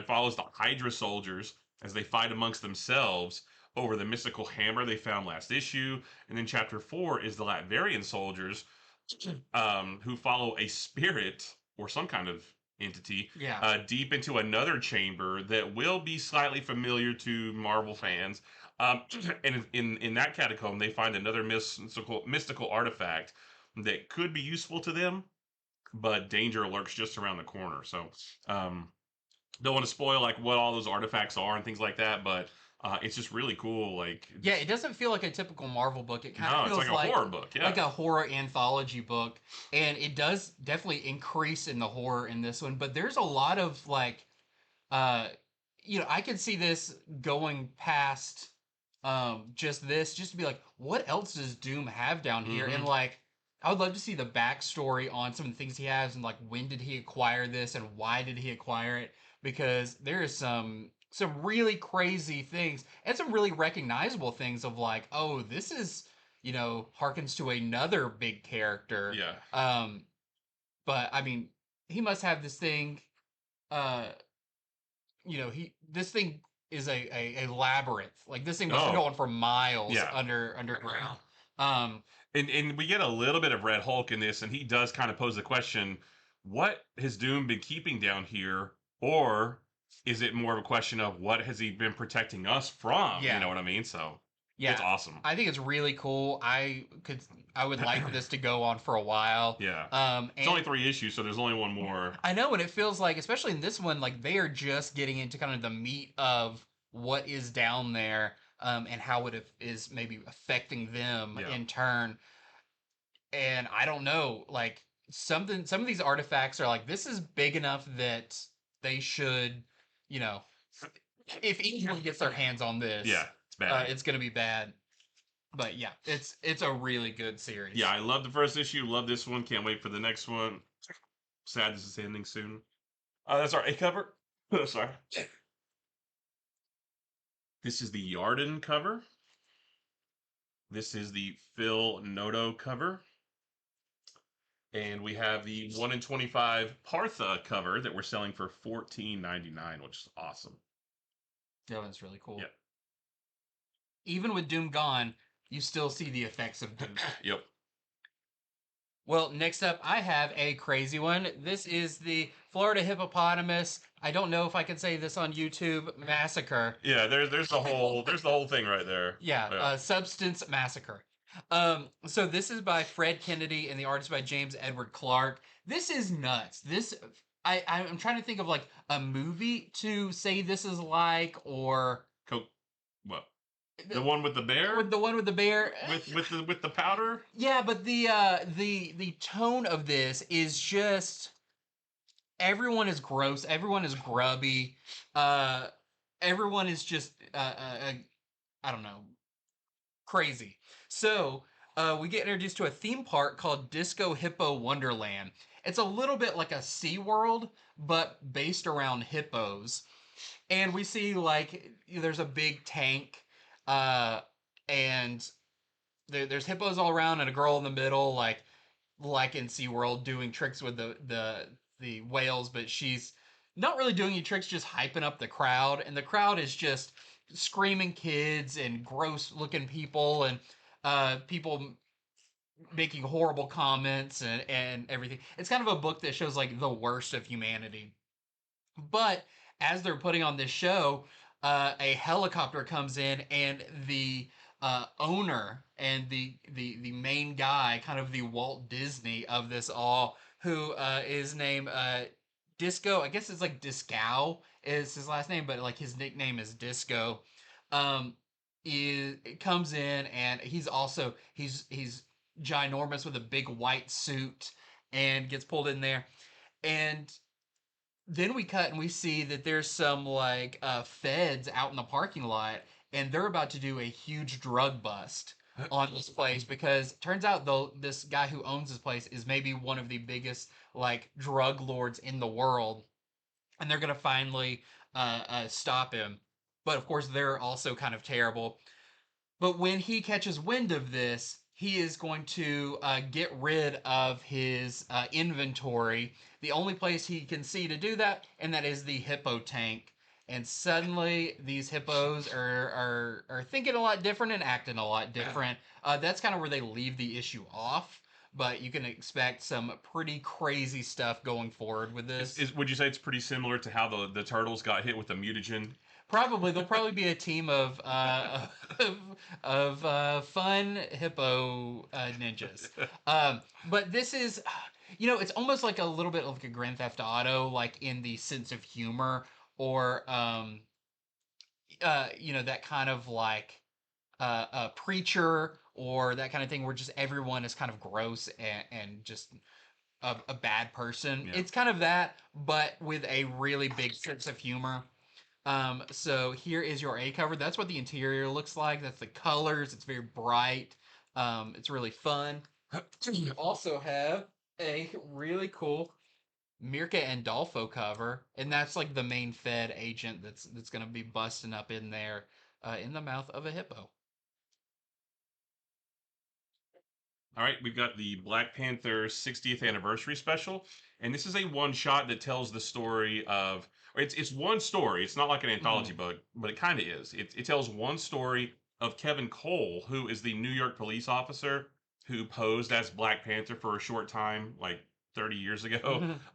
follows the Hydra soldiers as they fight amongst themselves over the mystical hammer they found last issue, and then Chapter 4 is the Latverian soldiers who follow a spirit or some kind of entity Yeah. deep into another chamber that will be slightly familiar to Marvel fans. And in that catacomb, they find another mystical artifact that could be useful to them, but danger lurks just around the corner. So, um, don't want to spoil like what all those artifacts are and things like that, but it's just really cool. Like, Yeah, it doesn't feel like a typical Marvel book. It kind of no, it's feels like a horror book. Yeah, like a horror anthology book, and it does definitely increase in the horror in this one. But there's a lot of like, uh, I could see this going past just this, just to be like, what else does Doom have down here? And hmm like, I would love to see the backstory on some of the things he has, and like when did he acquire this, and why did he acquire it? Because there is some really crazy things and some really recognizable things of like, oh, this is harkens to another big character. yeah. But I mean, he must have this thing. Uh, he this thing is a labyrinth. Like this thing must go Oh, on for miles yeah. underground. Um, And we get a little bit of Red Hulk in this, and he does kind of pose the question: what has Doom been keeping down here, or is it more of a question of what has he been protecting us from? You Yeah. know what I mean? So it's Yeah. awesome. I think it's really cool. I would like for this to go on for a while. Yeah. It's And only 3 issues, so there's only one more. I know, and it feels like, especially in this one, like they are just getting into kind of the meat of what is down there, and how is maybe affecting them Yeah. in turn. And I don't know, like some of these artifacts are like this is big enough that they should, you know, if anyone gets their hands on Yeah, this, it's bad. it's gonna be bad. But yeah, it's a really good series. Yeah, I love the first issue. Love this one. Can't wait for the next one. Sad this is ending soon. That's our A cover. Oh, sorry. This is the Yarden cover. This is the Phil Noto cover. And we have the 1 in 25 Partha cover that we're selling for $14.99, which is awesome. That one's really cool. Yep. Even with Doom gone, you still see the effects of Doom. Yep. Well, next up, I have a crazy one. This is the Florida Hippopotamus. I don't know if I can say this on YouTube. Massacre. Yeah, there's the whole thing right there. Yeah, Substance Massacre. So this is by Fred Kennedy and the artist by James Edward Clark. This is nuts. I'm trying to think of like a movie to say this is like, or What? The one with the bear? with the one with the bear. With the powder? Yeah, but the tone of this is just everyone is gross, everyone is grubby, uh everyone is just I don't know, crazy. So we get introduced to a theme park called Disco Hippo Wonderland. It's a little bit like a Sea World, but based around hippos. And we see like there's a big tank, uh, and there's hippos all around, and a girl in the middle, like in SeaWorld, doing tricks with the whales, but she's not really doing any tricks, just hyping up the crowd, and the crowd is just screaming kids and gross looking people, and people making horrible comments and everything. It's kind of a book that shows like the worst of humanity. But as they're putting on this show, a helicopter comes in, and the owner and the main guy, kind of the Walt Disney of this all, who is named Disco. I guess it's like Discow is his last name, but like his nickname is Disco. Um, is comes in, and he's ginormous with a big white suit, and gets pulled in there, and then we cut and we see that there's some like feds out in the parking lot, and they're about to do a huge drug bust on this place, because turns out though this guy who owns this place is maybe one of the biggest like drug lords in the world, and they're gonna finally stop him. But of course they're also kind of terrible. But when he catches wind of this, he is going to get rid of his inventory. The only place he can see to do that, and that is the hippo tank. And suddenly, these hippos are thinking a lot different and acting a lot different. That's kind of where they leave the issue off. But you can expect some pretty crazy stuff going forward with this. Would you say it's pretty similar to how the turtles got hit with the mutagen? Probably there'll probably be a team of fun hippo ninjas. But this is, it's almost like a little bit like a Grand Theft Auto, like in the sense of humor, or that kind of like a preacher, or that kind of thing where just everyone is kind of gross and just a bad person. Yeah. It's kind of that, but with a really big sense of humor. So here is your A cover. That's what the interior looks like. That's the colors. It's very bright. It's really fun. You also have a really cool Mirka and Dolfo cover, and that's like the main Fed agent that's gonna be busting up in there, in the mouth of a hippo. All right, we've got the Black Panther 60th anniversary special, and this is a one shot that tells the story of, or it's one story. It's not like an anthology book, but it kind of is. It tells one story of Kevin Cole, who is the New York police officer who posed as Black Panther for a short time, like 30 years ago,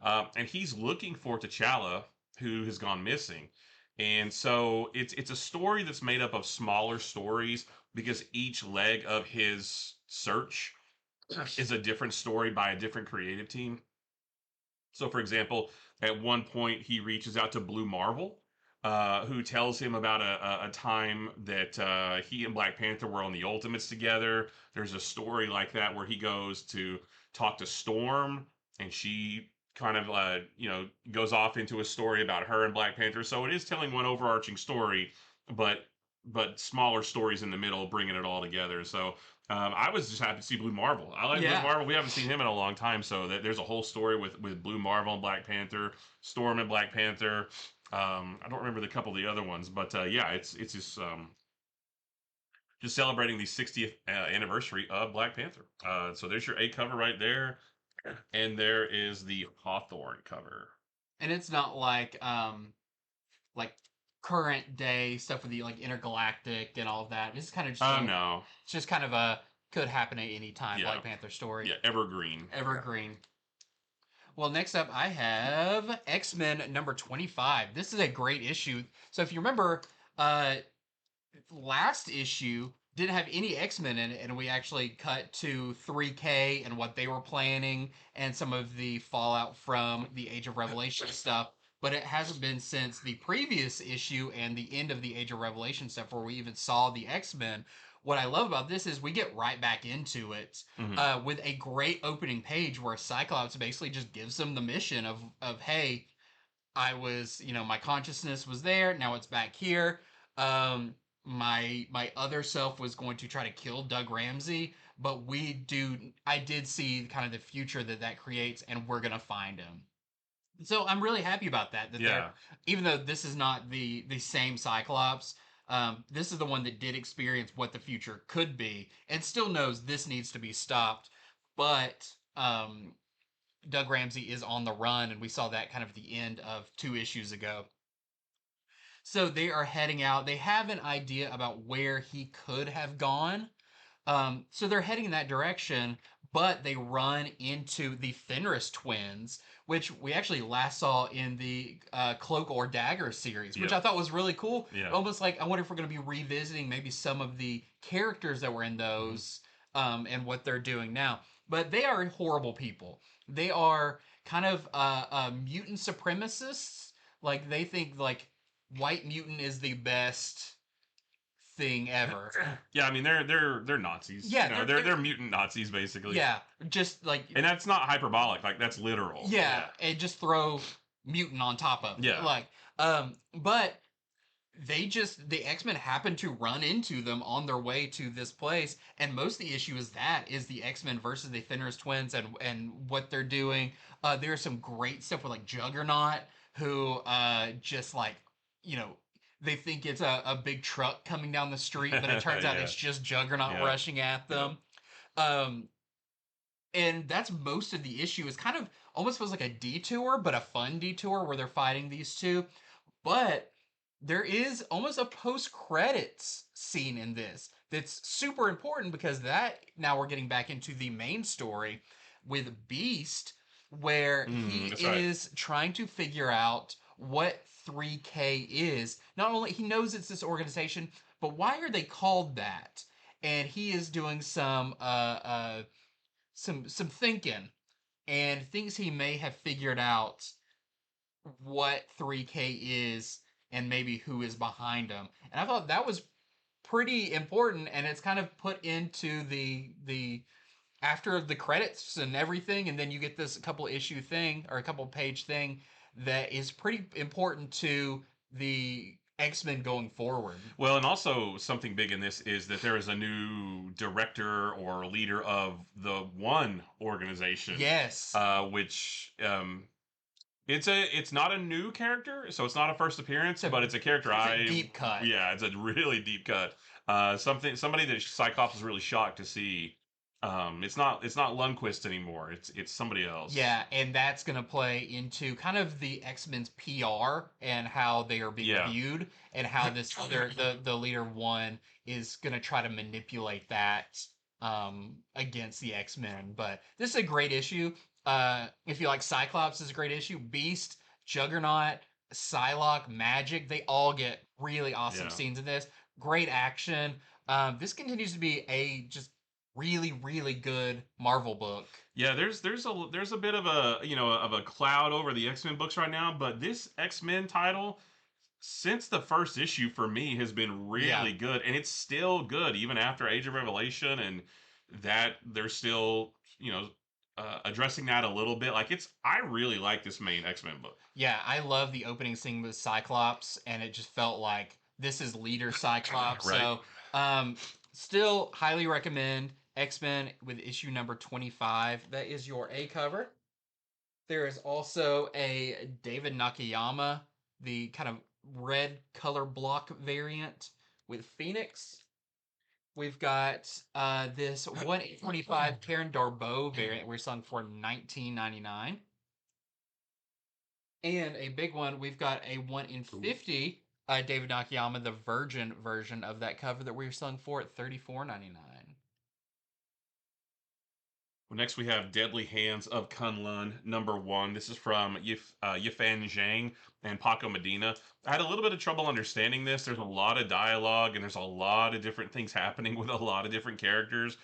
Mhm. and he's looking for T'Challa, who has gone missing. And so it's a story that's made up of smaller stories because each leg of his search is a different story by a different creative team. So, for example, at one point he reaches out to Blue Marvel, who tells him about a time that he and Black Panther were on the Ultimates together. There's a story like that where he goes to talk to Storm, and she kind of goes off into a story about her and Black Panther. So it is telling one overarching story, but smaller stories in the middle, bringing it all together. So I was just happy to see Blue Marvel. I like Blue Yeah. Marvel. We haven't seen him in a long time, so there's a whole story with Blue Marvel and Black Panther, Storm and Black Panther. I don't remember the couple of the other ones, but yeah, it's just celebrating the 60th anniversary of Black Panther. So there's your A cover right there, and there is the Hawthorne cover. And it's not like current day stuff with the like intergalactic and all of that. It's kind of just like No, it's just kind of a could happen at any time yeah, Black Panther story. yeah, evergreen. Evergreen. Well, next up I have X-Men number 25. This is a great issue. So if you remember, uh last issue didn't have any X-Men in it, and we actually cut to 3K and what they were planning and some of the fallout from the Age of Revelation stuff. But it hasn't been since the previous issue and the end of the Age of Revelation stuff where we even saw the X-Men. What I love about this is we get right back into it Hmm. with a great opening page where Cyclops basically just gives them the mission of hey, I was, my consciousness was there. Now it's back here. My other self was going to try to kill Doug Ramsey, but I did see kind of the future that creates, and we're gonna find him. So I'm really happy about that. That they're Yeah, even though this is not the same Cyclops, this is the one that did experience what the future could be, and still knows this needs to be stopped. But Doug Ramsey is on the run, and we saw that kind of at the end of 2 issues ago. So they are heading out. They have an idea about where he could have gone. So they're heading in that direction, but they run into the Fenris twins, which we actually last saw in the Cloak or Dagger series, which yep, I thought was really cool. yeah. Almost like I wonder if we're going to be revisiting maybe some of the characters that were in Mhm. those and what they're doing now. But they are horrible people. They are kind of mutant supremacists. Like they think like white mutant is the best thing ever. Yeah, I mean they're Nazis. Yeah, They're mutant Nazis basically. yeah, just like And that's not hyperbolic, like that's literal. yeah, and just throw mutant on top of it. Yeah. But the X-Men happen to run into them on their way to this place, and most of the issue is the X-Men versus the Fenris twins and what they're doing. There's some great stuff with like Juggernaut, who just like you know they think it's a big truck coming down the street, but it turns out Yeah. it's just Juggernaut Yeah. rushing at Yeah. them. Um, and that's most of the issue. Is kind of almost feels like a detour, but a fun detour where they're fighting these two. But there is almost a post credits scene in this that's super important because that now we're getting back into the main story with Beast, where he That's right. is trying to figure out what 3K is. Not only he knows it's this organization, but why are they called that? And he is doing some thinking and thinks he may have figured out what 3K is and maybe who is behind him. And I thought that was pretty important, and it's kind of put into the after the credits and everything, and then you get this couple issue thing or a couple page thing that is pretty important to the X-Men going forward. Well, and also something big in this is that there is a new director or leader of the One organization, Yes. which it's not a new character, so it's not a first appearance, but it's a character It's a deep cut. yeah, it's a really deep cut. Somebody that Cyclops was really shocked to see. It's not Lundquist anymore. It's somebody else. Yeah, and that's going to play into kind of the X-Men's PR and how they are being Yeah. viewed and how this other the leader one is going to try to manipulate that against the X-Men. But this is a great issue. If you like Cyclops, is a great issue. Beast, Juggernaut, Psylocke, Magic, they all get really awesome Yeah. scenes in this. Great action. This continues to be a just really, really good Marvel book. Yeah, there's a bit of a of a cloud over the X Men books right now, but this X Men title since the first issue for me has been Yeah. really good, and it's still good even after Age of Revelation, and that they're still addressing that a little bit. Like I really like this main X Men book. Yeah, I love the opening scene with Cyclops, and it just felt like this is leader Cyclops. Right. So, um, still highly recommend X Men with issue number 25. That is your A cover. There is also a David Nakayama, the kind of red color block variant with Phoenix. We've got this 125 Karen Darbo variant we're selling for 19.99. And a big one, we've got a 1 in 50 David Nakayama, the Virgin version of that cover that we're selling for at 34.99. Well, next we have Deadly Hands of Kunlun #1. This is from Yifan Zhang and Paco Medina. I had a little bit of trouble understanding this. There's a lot of dialogue and there's a lot of different things happening with a lot of different characters.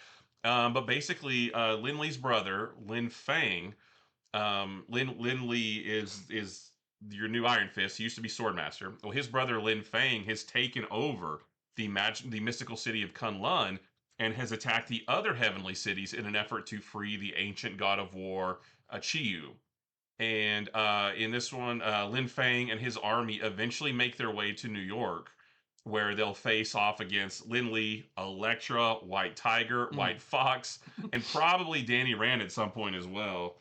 But basically, Lin Lee's brother, Lin Fang, Lin Lee is your new Iron Fist. He used to be Swordmaster. Well, his brother Lin Fang has taken over the mystical city of Kunlun and has attacked the other heavenly cities in an effort to free the ancient god of war, Chiyu. And in this one, Lin Fang and his army eventually make their way to New York, where they'll face off against Lin Lee, Elektra, White Tiger, Mm. White Fox, and probably Danny Rand at some point as well.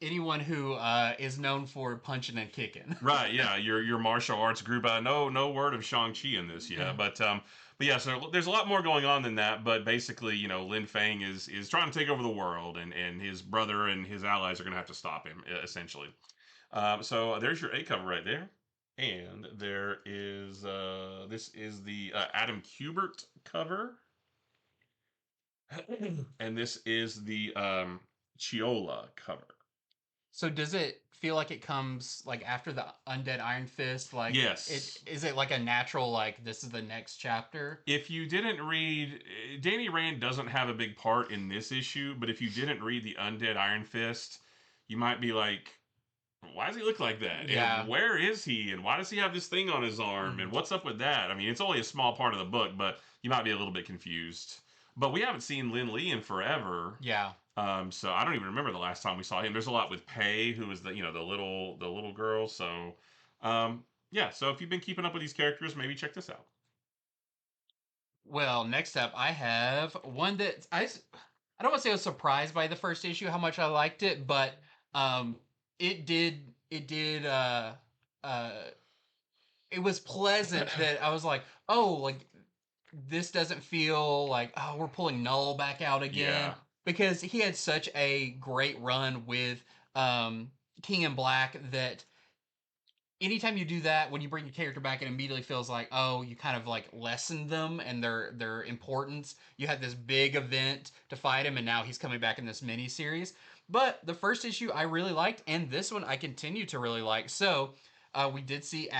Anyone who is known for punching and kicking. Right, yeah, your martial arts group. No word of Shang Chi in this yet, but yeah, so there's a lot more going on than that. But basically, Lin Fang is trying to take over the world, and his brother and his allies are going to have to stop him essentially. So there's your A cover right there, and there is this is the Adam Kubert cover, and this is the Chiola cover. So does it feel like it comes like after the Undead Iron Fist? Like it Yes. is it like a natural like this is the next chapter? If you didn't read, Danny Rand doesn't have a big part in this issue, but if you didn't read the Undead Iron Fist, you might be like, why does he look like that? Yeah. And where is he? And why does he have this thing on his arm? And what's up with that? I mean, it's only a small part of the book, but you might be a little bit confused. But we haven't seen Lin Lee in forever. Yeah. So I don't even remember the last time we saw him. There's a lot with Pei, who is the little girl. So yeah. So if you've been keeping up with these characters, maybe check this out. Well, next up, I have one that I don't want to say I was surprised by the first issue how much I liked it, but um, it did uh, it was pleasant that I was like, oh, like this doesn't feel like oh we're pulling Knull back out again Yeah. because he had such a great run with King in Black that anytime you do that, when you bring your character back, it immediately feels like, oh, you kind of like lessen them and their importance. You had this big event to fight him, and now he's coming back in this mini series. But the first issue I really liked, and this one I continue to really like. So we did see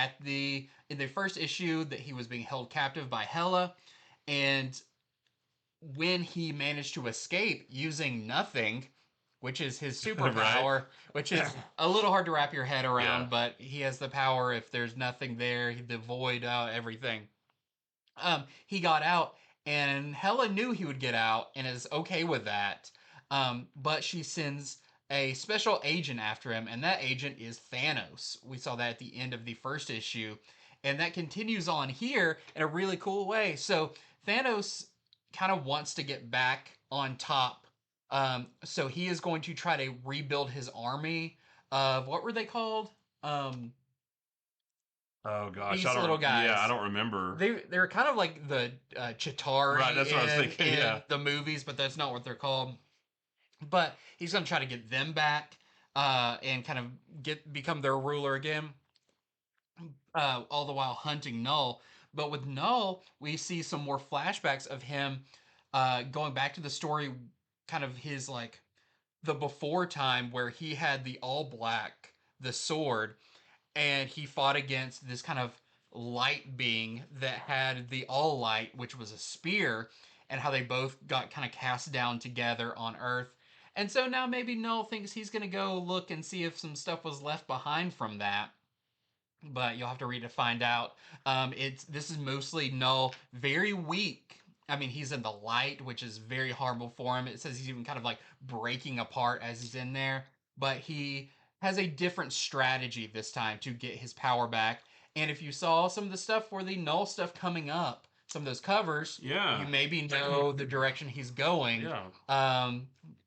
in the first issue that he was being held captive by Hela, and when he managed to escape using nothing, which is his superpower, Right. which is a little hard to wrap your head around, Yeah. but he has the power if there's nothing there, the void, everything. He got out, and Hela knew he would get out and is okay with that. But she sends a special agent after him, and that agent is Thanos. We saw that at the end of the first issue, and that continues on here in a really cool way. So Thanos kind of wants to get back on top. So he is going to try to rebuild his army of what were they called? Oh gosh, These little guys. Yeah, I don't remember. They're kind of like the Chitari Right, that's what I was thinking, in yeah. the movies, but that's not what they're called. But he's going to try to get them back and kind of become their ruler again, all the while hunting Knull. But with Knull, we see some more flashbacks of him going back to the story, kind of his like the before time where he had the all black, the sword, and he fought against this kind of light being that had the all light, which was a spear, and how they both got kind of cast down together on Earth. And so now maybe Knull thinks he's going to go look and see if some stuff was left behind from that, but you'll have to read to find out. It's This is mostly Knull, very weak. I mean, he's in the light, which is very horrible for him. It says he's even kind of like breaking apart as he's in there, but he has a different strategy this time to get his power back. And if you saw some of the stuff for the Knull stuff coming up, some of those covers, Yeah. you maybe know the direction he's going. Yeah.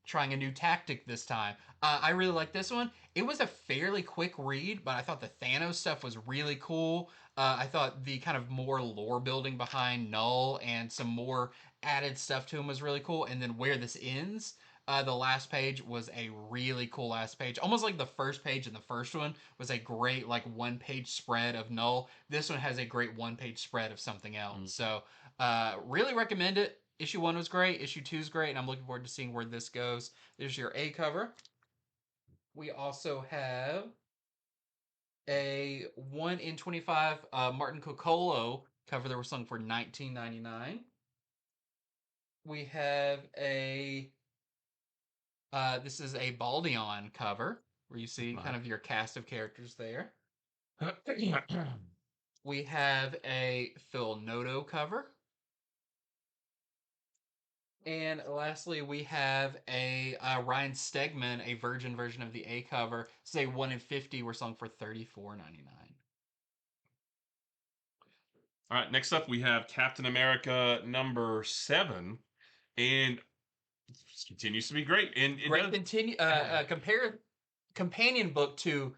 Trying a new tactic this time. I really like this one. It was a fairly quick read, but I thought the Thanos stuff was really cool. I thought the kind of more lore building behind Knull and some more added stuff to him was really cool. And then where this ends, the last page was a really cool last page. Almost like the first page in the first one was a great like one page spread of Knull. This one has a great one page spread of something else. Mm. So really recommend it. Issue 1 was great. Issue 2 is great, and I'm looking forward to seeing where this goes. There's your A cover. We also have a 1 in 25 Martin Coccolo cover that were selling for $19.99. We have a this is a Baldion cover where you see kind of your cast of characters there. We have a Phil Noto cover. And lastly, we have a Ryan Stegman, a virgin version of the A cover. Say 1 in 50 were selling for $34.99. All right, next up we have Captain America #7, and it continues to be great. And it Great does, companion book to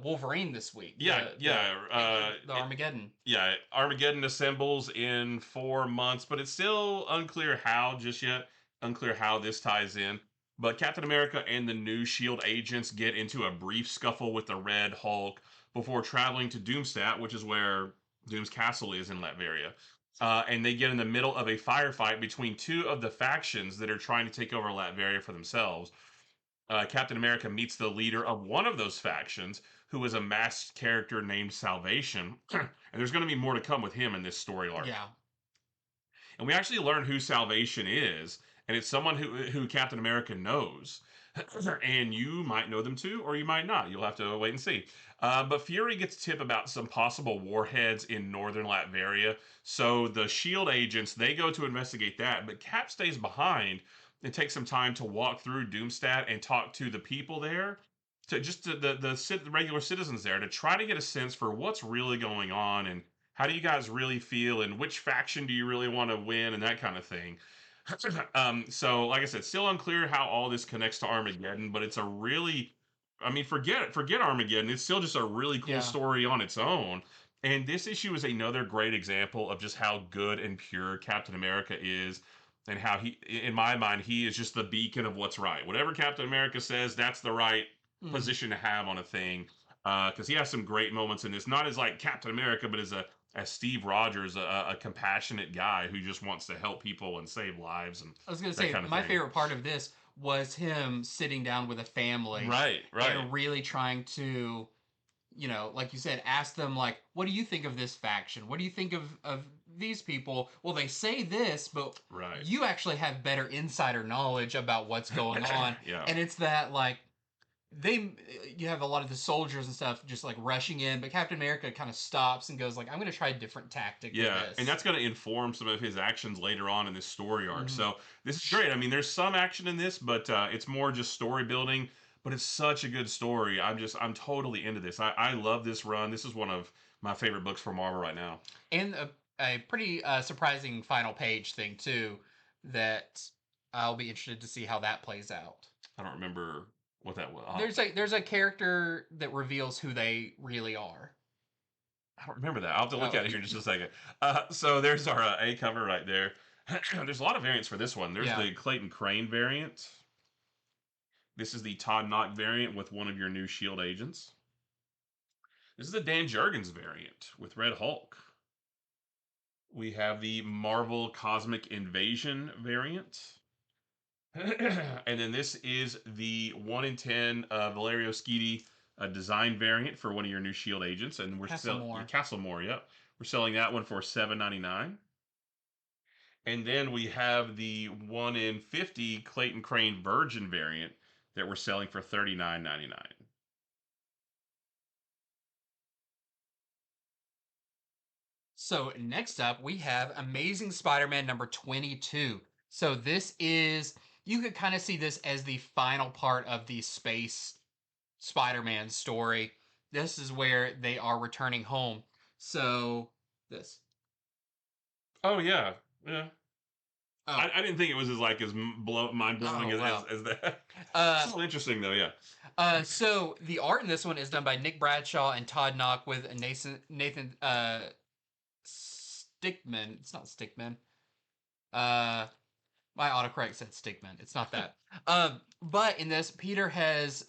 Wolverine this week. yeah, The Armageddon. yeah. Armageddon assembles in 4 months, but it's still unclear how just yet. Unclear how this ties in. But Captain America and the new Shield agents get into a brief scuffle with the Red Hulk before traveling to Doomstat, which is where Doom's castle is in Latveria. And they get in the middle of a firefight between two of the factions that are trying to take over Latveria for themselves. Captain America meets the leader of one of those factions, who is a masked character named Salvation. And there's going to be more to come with him in this story arc. Yeah. And we actually learn who Salvation is, and it's someone who Captain America knows. And you might know them too, or you might not. You'll have to wait and see. But Fury gets a tip about some possible warheads in northern Latveria. So the SHIELD agents, they go to investigate that, but Cap stays behind and takes some time to walk through Doomstat and talk to the people there, to the regular citizens there, to try to get a sense for what's really going on and how do you guys really feel and which faction do you really want to win and that kind of thing. So like I said, still unclear how all this connects to Armageddon, but it's a really, I mean, forget Armageddon. It's still just a really cool story on its own. And this issue is another great example of just how good and pure Captain America is, and how he, in my mind, he is just the beacon of what's right. Whatever Captain America says, that's the right position to have on a thing. Because he has some great moments in this, not as like Captain America, but as Steve Rogers, a compassionate guy who just wants to help people and save lives. And I was going to say, my favorite part of this was him sitting down with a family, right, and really trying to, you know, like you said, ask them like, what do you think of this faction? What do you think of these people? Well, they say this, but you actually have better insider knowledge about what's going on. Yeah. And it's that like you have a lot of the soldiers and stuff just like rushing in, but Captain America kind of stops and goes like, I'm going to try a different tactic with this. And that's going to inform some of his actions later on in this story arc. So this is great. I mean, there's some action in this, but it's more just story building. But it's such a good story. I'm totally into this. I love this run. This is one of my favorite books from Marvel right now. And a pretty surprising final page thing too, that I'll be interested to see how that plays out. I don't remember what that was. There's a character that reveals who they really are. I don't remember that. I'll have to look at it here in just a second. So there's our A cover right there. There's a lot of variants for this one. There's the Clayton Crane variant. This is the Todd Knock variant with one of your new SHIELD agents. This is the Dan Jurgens variant with Red Hulk. We have the Marvel Cosmic Invasion variant. And then this is the 1 in 10 Valerio Schiti design variant for one of your new Shield agents, and we're still Castlemore. Castlemore. Yep, we're selling that one for $7.99. And then we have the 1 in 50 Clayton Crane Virgin variant that we're selling for $39.99. So next up, we have Amazing Spider-Man number 22. So this is, you could kind of see this as the final part of the space Spider-Man story. This is where they are returning home. So this. Oh yeah, yeah. Oh, I didn't think it was as mind blowing oh wow. as that. Uh, Still interesting though, yeah. so the art in this one is done by Nick Bradshaw and Todd Knock with Nathan Stickman. It's not Stickman. Uh, my autocorrect said Stickman. It's not that. But in this, Peter has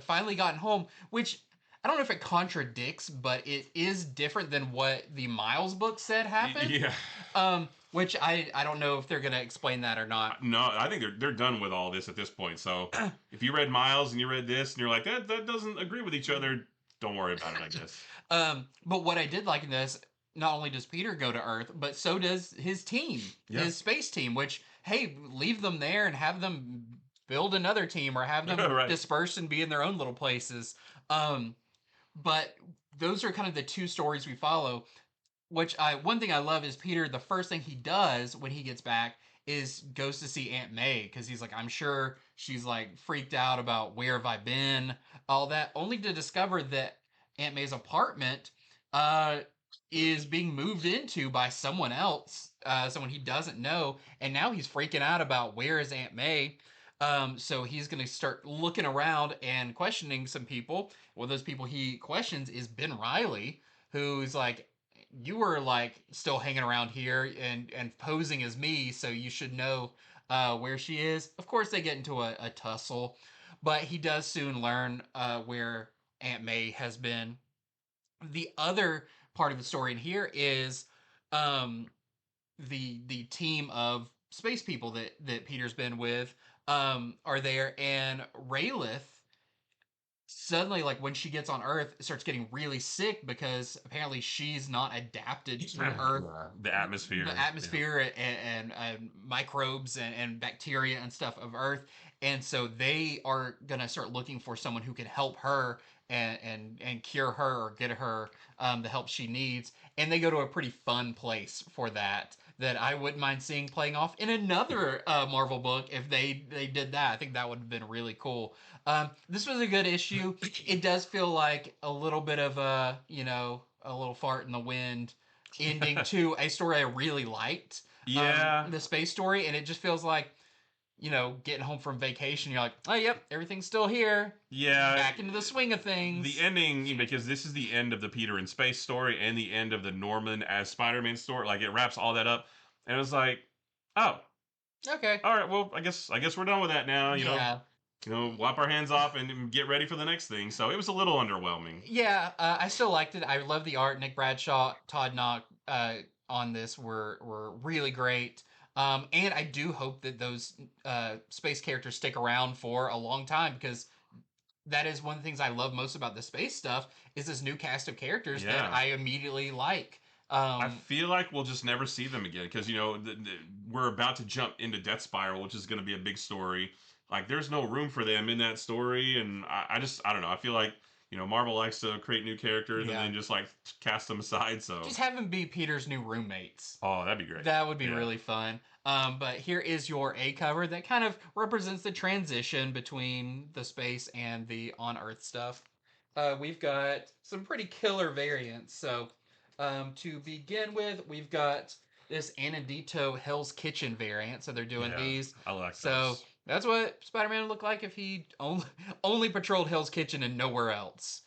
finally gotten home, which I don't know if it contradicts, but it is different than what the Miles book said happened. Yeah. Which I don't know if they're gonna explain that or not. No, I think they're done with all this at this point. So if you read Miles and you read this and you're like that doesn't agree with each other, don't worry about it. I guess. But what I did like in this, not only does Peter go to Earth, but so does his team, Yeah. his space team. Which, hey, leave them there and have them build another team or have them Right. disperse and be in their own little places. But those are kind of the two stories we follow. One thing I love is Peter. The first thing he does when he gets back is goes to see Aunt May because he's like, I'm sure she's like freaked out about where have I been, all that, only to discover that Aunt May's apartment uh, is being moved into by someone else, someone he doesn't know, and now he's freaking out about where is Aunt May. So he's going to start looking around and questioning some people. One of those people he questions is Ben Riley, who's like, you were like still hanging around here and posing as me, so you should know where she is. Of course, they get into a tussle, but he does soon learn where Aunt May has been. The other part of the story in here is um, the team of space people that Peter's been with are there, and Raylith suddenly, like when she gets on Earth, starts getting really sick because apparently she's not adapted to Earth, The atmosphere. the atmosphere and microbes and bacteria and stuff of Earth, and so they are gonna start looking for someone who can help her and cure her or get her the help she needs, and they go to a pretty fun place for that I wouldn't mind seeing playing off in another Marvel book if they did that. I think that would have been really cool. This was a good issue. It does feel like a little bit of a little fart in the wind ending to a story I really liked. Yeah. The space story, and it just feels like, getting home from vacation, you're like, oh, yep, everything's still here. Yeah. Back into the swing of things. The ending, because this is the end of the Peter in space story and the end of the Norman as Spider-Man story. Like it wraps all that up, and it was like, oh, Okay. all right. Well, I guess we're done with that now. Yeah. Wipe our hands off and get ready for the next thing. So it was a little underwhelming. Yeah, I still liked it. I love the art. Nick Bradshaw, Todd Knock on this were really great. And I do hope that those space characters stick around for a long time because that is one of the things I love most about the space stuff is this new cast of characters Yeah. that I immediately like. I feel like we'll just never see them again because we're about to jump into Death Spiral, which is going to be a big story. Like, there's no room for them in that story, and I don't know. I feel like Marvel likes to create new characters and Yeah. then just like cast them aside. So Just have them be Peter's new roommates. oh, that'd be great. That would be Yeah. really fun. But here is your A cover that kind of represents the transition between the space and the on Earth stuff. We've got some pretty killer variants. So to begin with, we've got this Anandito Hell's Kitchen variant. So they're doing Yeah, these. I like So those. that's what Spider-Man would look like if he only patrolled Hell's Kitchen and nowhere else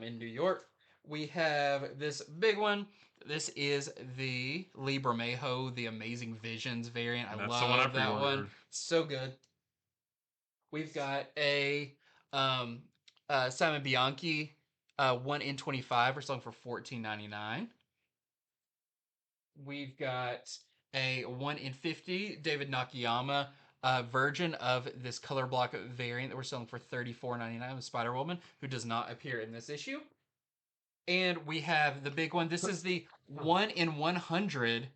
in New York. We have this big one. This is the Lee Bermejo, the Amazing Visions variant. I That's the one I love that one. pre-ordered. So good. We've got a Simon Bianchi 1 in 25 or selling for $14.99. We've got a 1 in 50 David Nakayama version of this color block variant that we're selling for $34.99 with Spider Woman, who does not appear in this issue. And we have the big one. This is the 1 in 100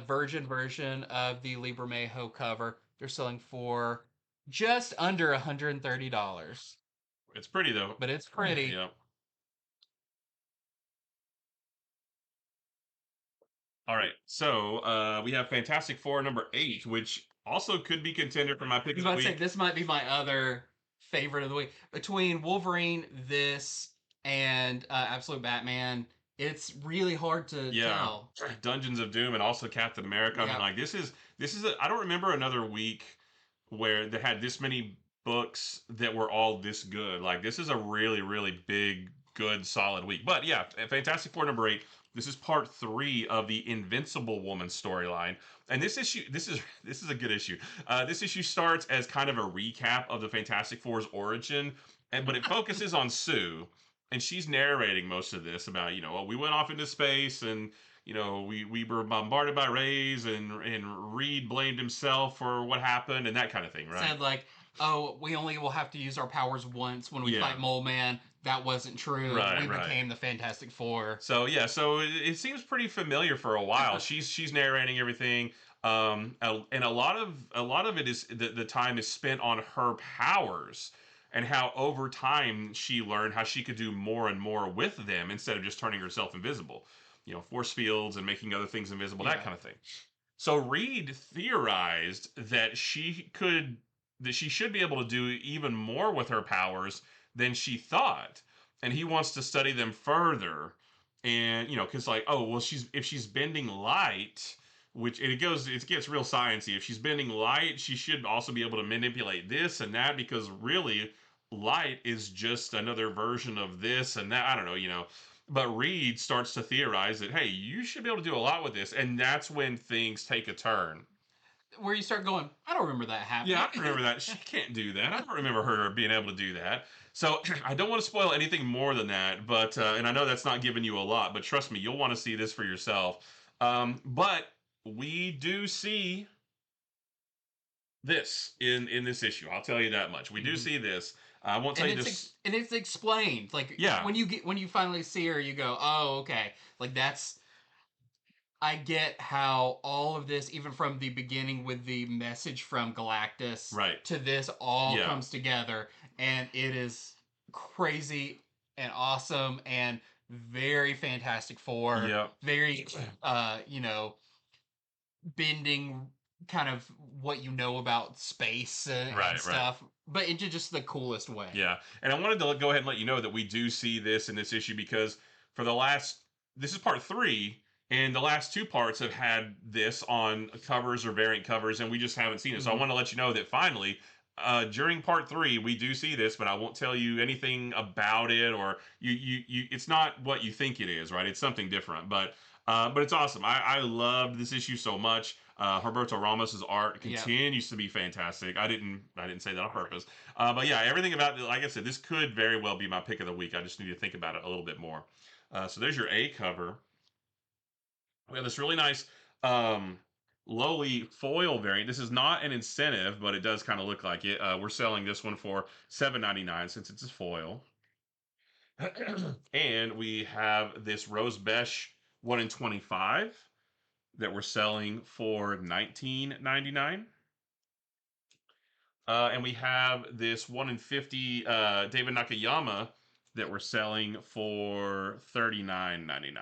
version of the Libramejo cover. They're selling for just under $130. It's pretty though. But it's pretty. Yep. All right, so we have Fantastic Four number 8, which also could be contender for my pick I was of the about to say, week. this might be my other favorite of the week. Between Wolverine, this, and Absolute Batman, it's really hard to tell. Dungeons of Doom and also Captain America. I mean, like this is I don't remember another week where they had this many books that were all this good. Like this is a really, really big, good, solid week. But yeah, Fantastic Four number 8. This is part 3 of the Invincible Woman storyline, and this issue, this is a good issue. This issue starts as kind of a recap of the Fantastic Four's origin, but it focuses on Sue, and she's narrating most of this about we went off into space and we were bombarded by rays and Reed blamed himself for what happened and that kind of thing, right? Said like, oh, we only will have to use our powers once when we fight Mole Man. That wasn't true. We became the Fantastic Four. So yeah, so it seems pretty familiar for a while. she's narrating everything, and a lot of it is the time is spent on her powers and how over time she learned how she could do more and more with them instead of just turning herself invisible. Force fields and making other things invisible, that kind of thing. So Reed theorized that she should be able to do even more with her powers than she thought, and he wants to study them further. And because like, oh well, if she's bending light, which it gets real sciencey. If she's bending light, she should also be able to manipulate this and that, because really, light is just another version of this and that. I don't know. But Reed starts to theorize that, hey, you should be able to do a lot with this, and that's when things take a turn. Where you start going, I don't remember that happening. Yeah, I remember that. She can't do that. I don't remember her being able to do that. So I don't want to spoil anything more than that, but and I know that's not giving you a lot, but trust me, you'll want to see this for yourself. But we do see this in this issue. I'll tell you that much. We do see this. I won't tell you this. And it's explained. Like when you finally see her, you go, oh, okay. Like I get how all of this, even from the beginning with the message from Galactus to this, all comes together, and it is crazy and awesome and very Fantastic Four. Yeah. Very, bending kind of what you know about space and stuff, but into just the coolest way. Yeah, and I wanted to go ahead and let you know that we do see this in this issue because this is part 3. And the last 2 parts have had this on covers or variant covers, and we just haven't seen it. So I want to let you know that finally, during part 3, we do see this, but I won't tell you anything about it, or it's not what you think it is, right? It's something different, but it's awesome. I loved this issue so much. Humberto Ramos's art continues to be fantastic. I didn't say that on purpose, but yeah, everything about it, like I said, this could very well be my pick of the week. I just need to think about it a little bit more. So there's your A cover. We have this really nice lowly foil variant. This is not an incentive, but it does kind of look like it. We're selling this one for $7.99 since it's a foil. And we have this Rose Besh 1 in 25 that we're selling for $19.99. And we have this 1 in 50 David Nakayama that we're selling for $39.99.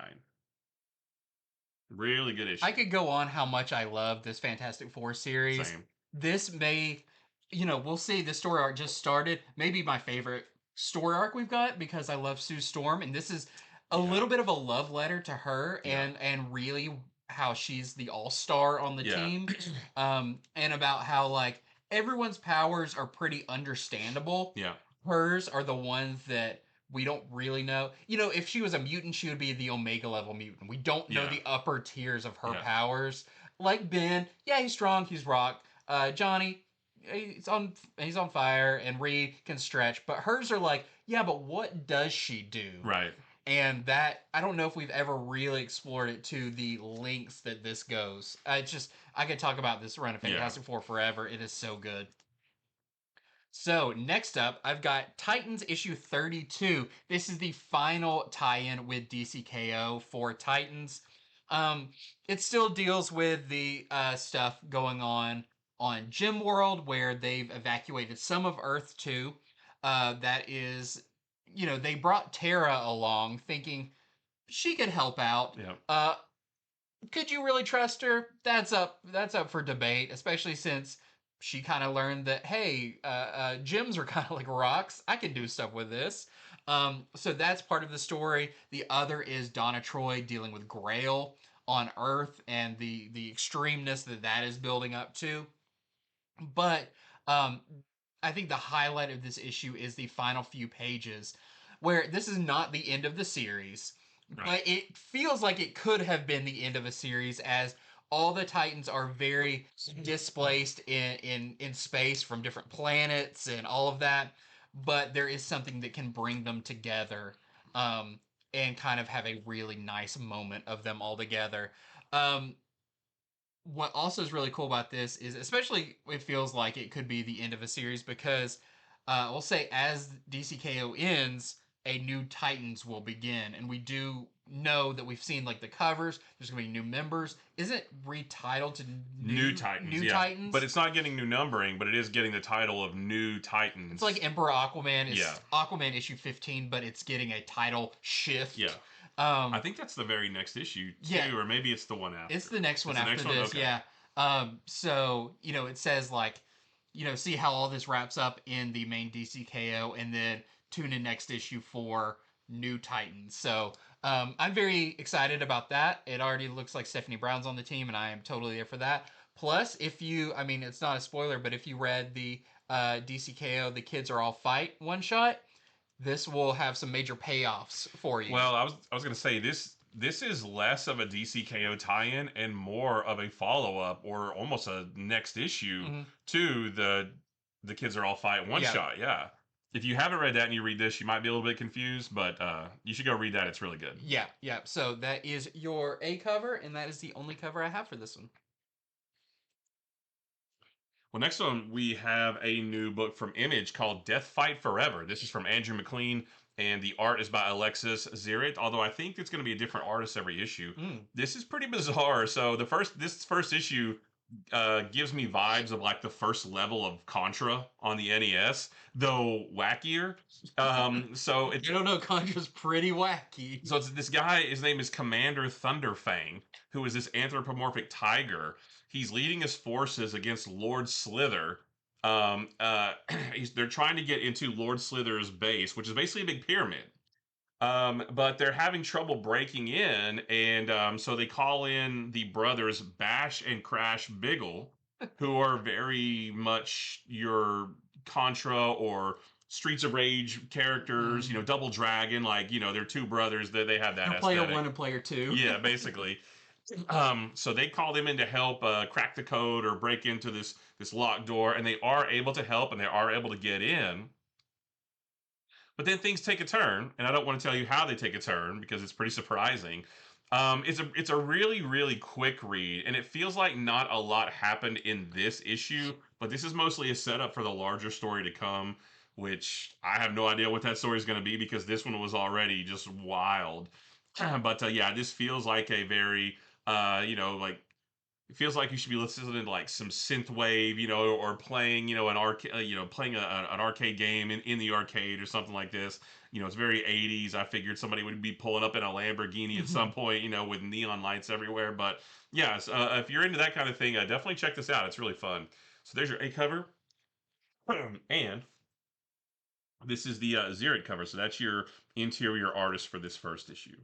Really good issue. I could go on how much I love this Fantastic Four series. Same. This may, we'll see. This story arc just started. Maybe my favorite story arc we've got, because I love Sue Storm, and this is a little bit of a love letter to her and really how she's the all-star on the team. And about how like everyone's powers are pretty understandable. Yeah. Hers are the ones that we don't really know. If she was a mutant, she would be the Omega level mutant. We don't know the upper tiers of her powers. Like Ben, he's strong, he's rock. Johnny, he's on fire, and Reed can stretch. But hers are like, but what does she do? Right. And that, I don't know if we've ever really explored it to the lengths that this goes. It's just, I could talk about this run of Yeah. Fantastic Four forever. It is so good. So next up, I've got Titans issue 32. This is the final tie-in with DCKO for Titans. Um, it still deals with the stuff going on Gym World, where they've evacuated some of Earth too. That is, they brought Tara along, thinking she could help out. Yeah. Could you really trust her? That's up for debate, especially since she kind of learned that hey, gyms are kind of like rocks. I can do stuff with this. So that's part of the story. The other is Donna Troy dealing with Grail on Earth and the extremeness that is building up to. But um, I think the highlight of this issue is the final few pages, where this is not the end of the series, Right. but it feels like it could have been the end of a series, as all the Titans are very displaced in space from different planets and all of that. But there is something that can bring them together, and kind of have a really nice moment of them all together. Um, what also is really cool about this is, especially it feels like it could be the end of a series, because we'll say as DCKO ends, a new Titans will begin, and we do know that we've seen like the covers. There's gonna be new members. Isn't it retitled to New Titans, New yeah. Titans? But it's not getting new numbering, but it is getting the title of New Titans. It's like Emperor Aquaman is Yeah. Aquaman issue 15, but it's getting a title shift. Yeah. Um, I think that's the very next issue too, Yeah. or maybe it's the one after. It's the next one It's the after next one? this, Okay. yeah. So, it says like, see how all this wraps up in the main DCKO, and then tune in next issue for New Titans. So, I'm very excited about that. It already looks like Stephanie Brown's on the team, and I am totally there for that. Plus, I mean, it's not a spoiler, but if you read the DCKO, The Kids Are All Fight one shot, this will have some major payoffs for you. Well, I was gonna say this is less of a DCKO tie-in and more of a follow-up or almost a next issue Mhm. to the Kids Are All Fight one Yeah. shot. Yeah. If you haven't read that and you read this, you might be a little bit confused, but you should go read that. It's really good. Yeah, yeah. So that is your A cover, and that is the only cover I have for this one. Well, next one we have a new book from Image called Death Fight Forever. This is from Andrew McLean, and the art is by Alexis Zirit. Although I think it's going to be a different artist every issue. This is pretty bizarre. So this first issue gives me vibes of like the first level of Contra on the NES, though wackier. So If you don't know, Contra's pretty wacky. So it's this guy, his name is Commander Thunderfang, who is this anthropomorphic tiger. He's leading his forces against Lord Slither. They're trying to get into Lord Slither's base, which is basically a big pyramid. But they're having trouble breaking in, and so they call in the brothers Bash and Crash Biggle, who are very much your Contra or Streets of Rage characters, Double Dragon, like, they're two brothers that they have that They're aesthetic. player one and player two. Yeah, basically. So they call them in to help crack the code or break into this locked door, and they are able to help and they are able to get in. But then things take a turn, and I don't want to tell you how they take a turn because it's pretty surprising. It's a really really quick read, and it feels like not a lot happened in this issue, but this is mostly a setup for the larger story to come, which I have no idea what that story is going to be because this one was already just wild. But yeah, this feels like a very like it feels like you should be listening to like some synth wave, or playing, an arcade, playing an arcade game in the arcade or something like this. It's very 80s. I figured somebody would be pulling up in a Lamborghini at some point, with neon lights everywhere. But yeah, if you're into that kind of thing, definitely check this out. It's really fun. So there's your A cover, and this is the Zirit cover. So that's your interior artist for this first issue.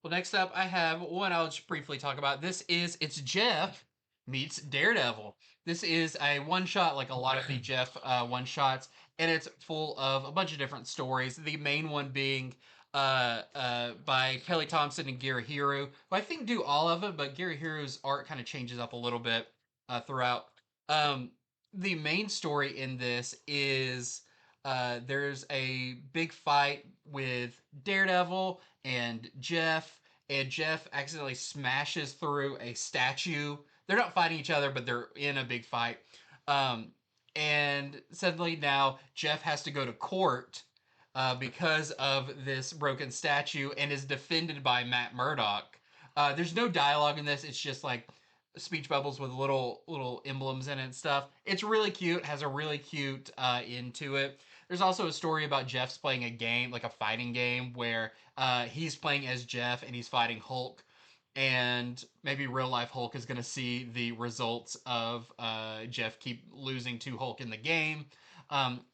Well, next up, I have one I'll just briefly talk about. It's Jeff meets Daredevil. This is a one shot, like a lot of the Jeff one shots, and it's full of a bunch of different stories. The main one being by Kelly Thompson and Gary Hiro, who I think do all of it, but Gary Hiro's art kind of changes up a little bit throughout. The main story in this is there's a big fight with Daredevil and Jeff accidentally smashes through a statue. They're not fighting each other, but they're in a big fight. Um, and suddenly now Jeff has to go to court because of this broken statue and is defended by Matt Murdock. There's no dialogue in this. It's just like speech bubbles with little emblems in it and stuff. It's really cute. Has a really cute end to it. There's also a story about Jeff's playing a game, like a fighting game, where he's playing as Jeff and he's fighting Hulk. And maybe real life Hulk is going to see the results of Jeff keep losing to Hulk in the game.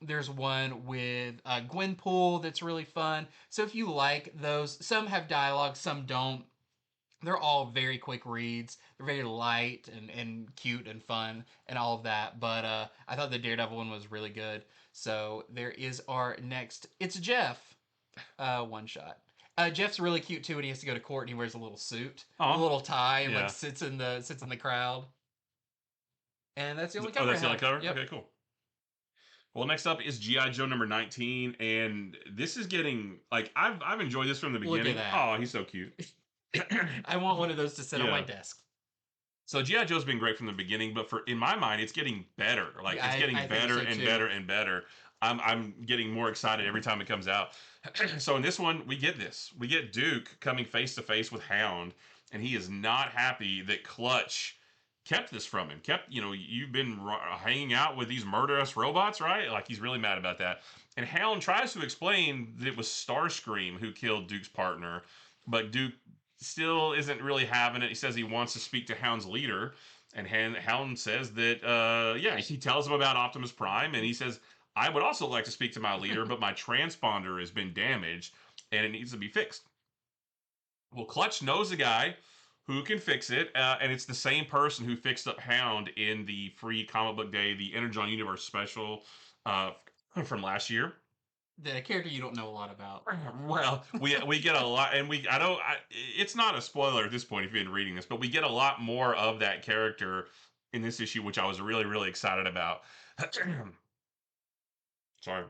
There's one with Gwenpool that's really fun. So if you like those, some have dialogue, some don't. They're all very quick reads. They're very light and cute and fun and all of that. But I thought the Daredevil one was really good. So there is our next. It's Jeff one shot. Jeff's really cute too when he has to go to court and he wears a little suit, a little tie, and like sits in the crowd. And that's the only cover. Oh, that's the only cover? Yep. Okay, cool. Well, next up is G.I. Joe number 19, and this is getting like I've enjoyed this from the beginning. Look at that. Oh, he's so cute. I want one of those to sit on my desk. So G.I. Joe's been great from the beginning, but in my mind, it's getting better. Like it's getting better and better and better. I'm getting more excited every time it comes out. So in this one, we get this. We get Duke coming face to face with Hound, and he is not happy that Clutch kept this from him. You've been hanging out with these murderous robots, right? Like he's really mad about that. And Hound tries to explain that it was Starscream who killed Duke's partner, but Duke still isn't really having it. He says he wants to speak to Hound's leader, and Hound says that, he tells him about Optimus Prime, and he says, I would also like to speak to my leader, but my transponder has been damaged, and it needs to be fixed. Well, Clutch knows a guy who can fix it, and it's the same person who fixed up Hound in the free comic book day, the Energon Universe special from last year. The character you don't know a lot about. Well, we get a lot, and it's not a spoiler at this point if you've been reading this, but we get a lot more of that character in this issue, which I was really, really excited about. Sorry.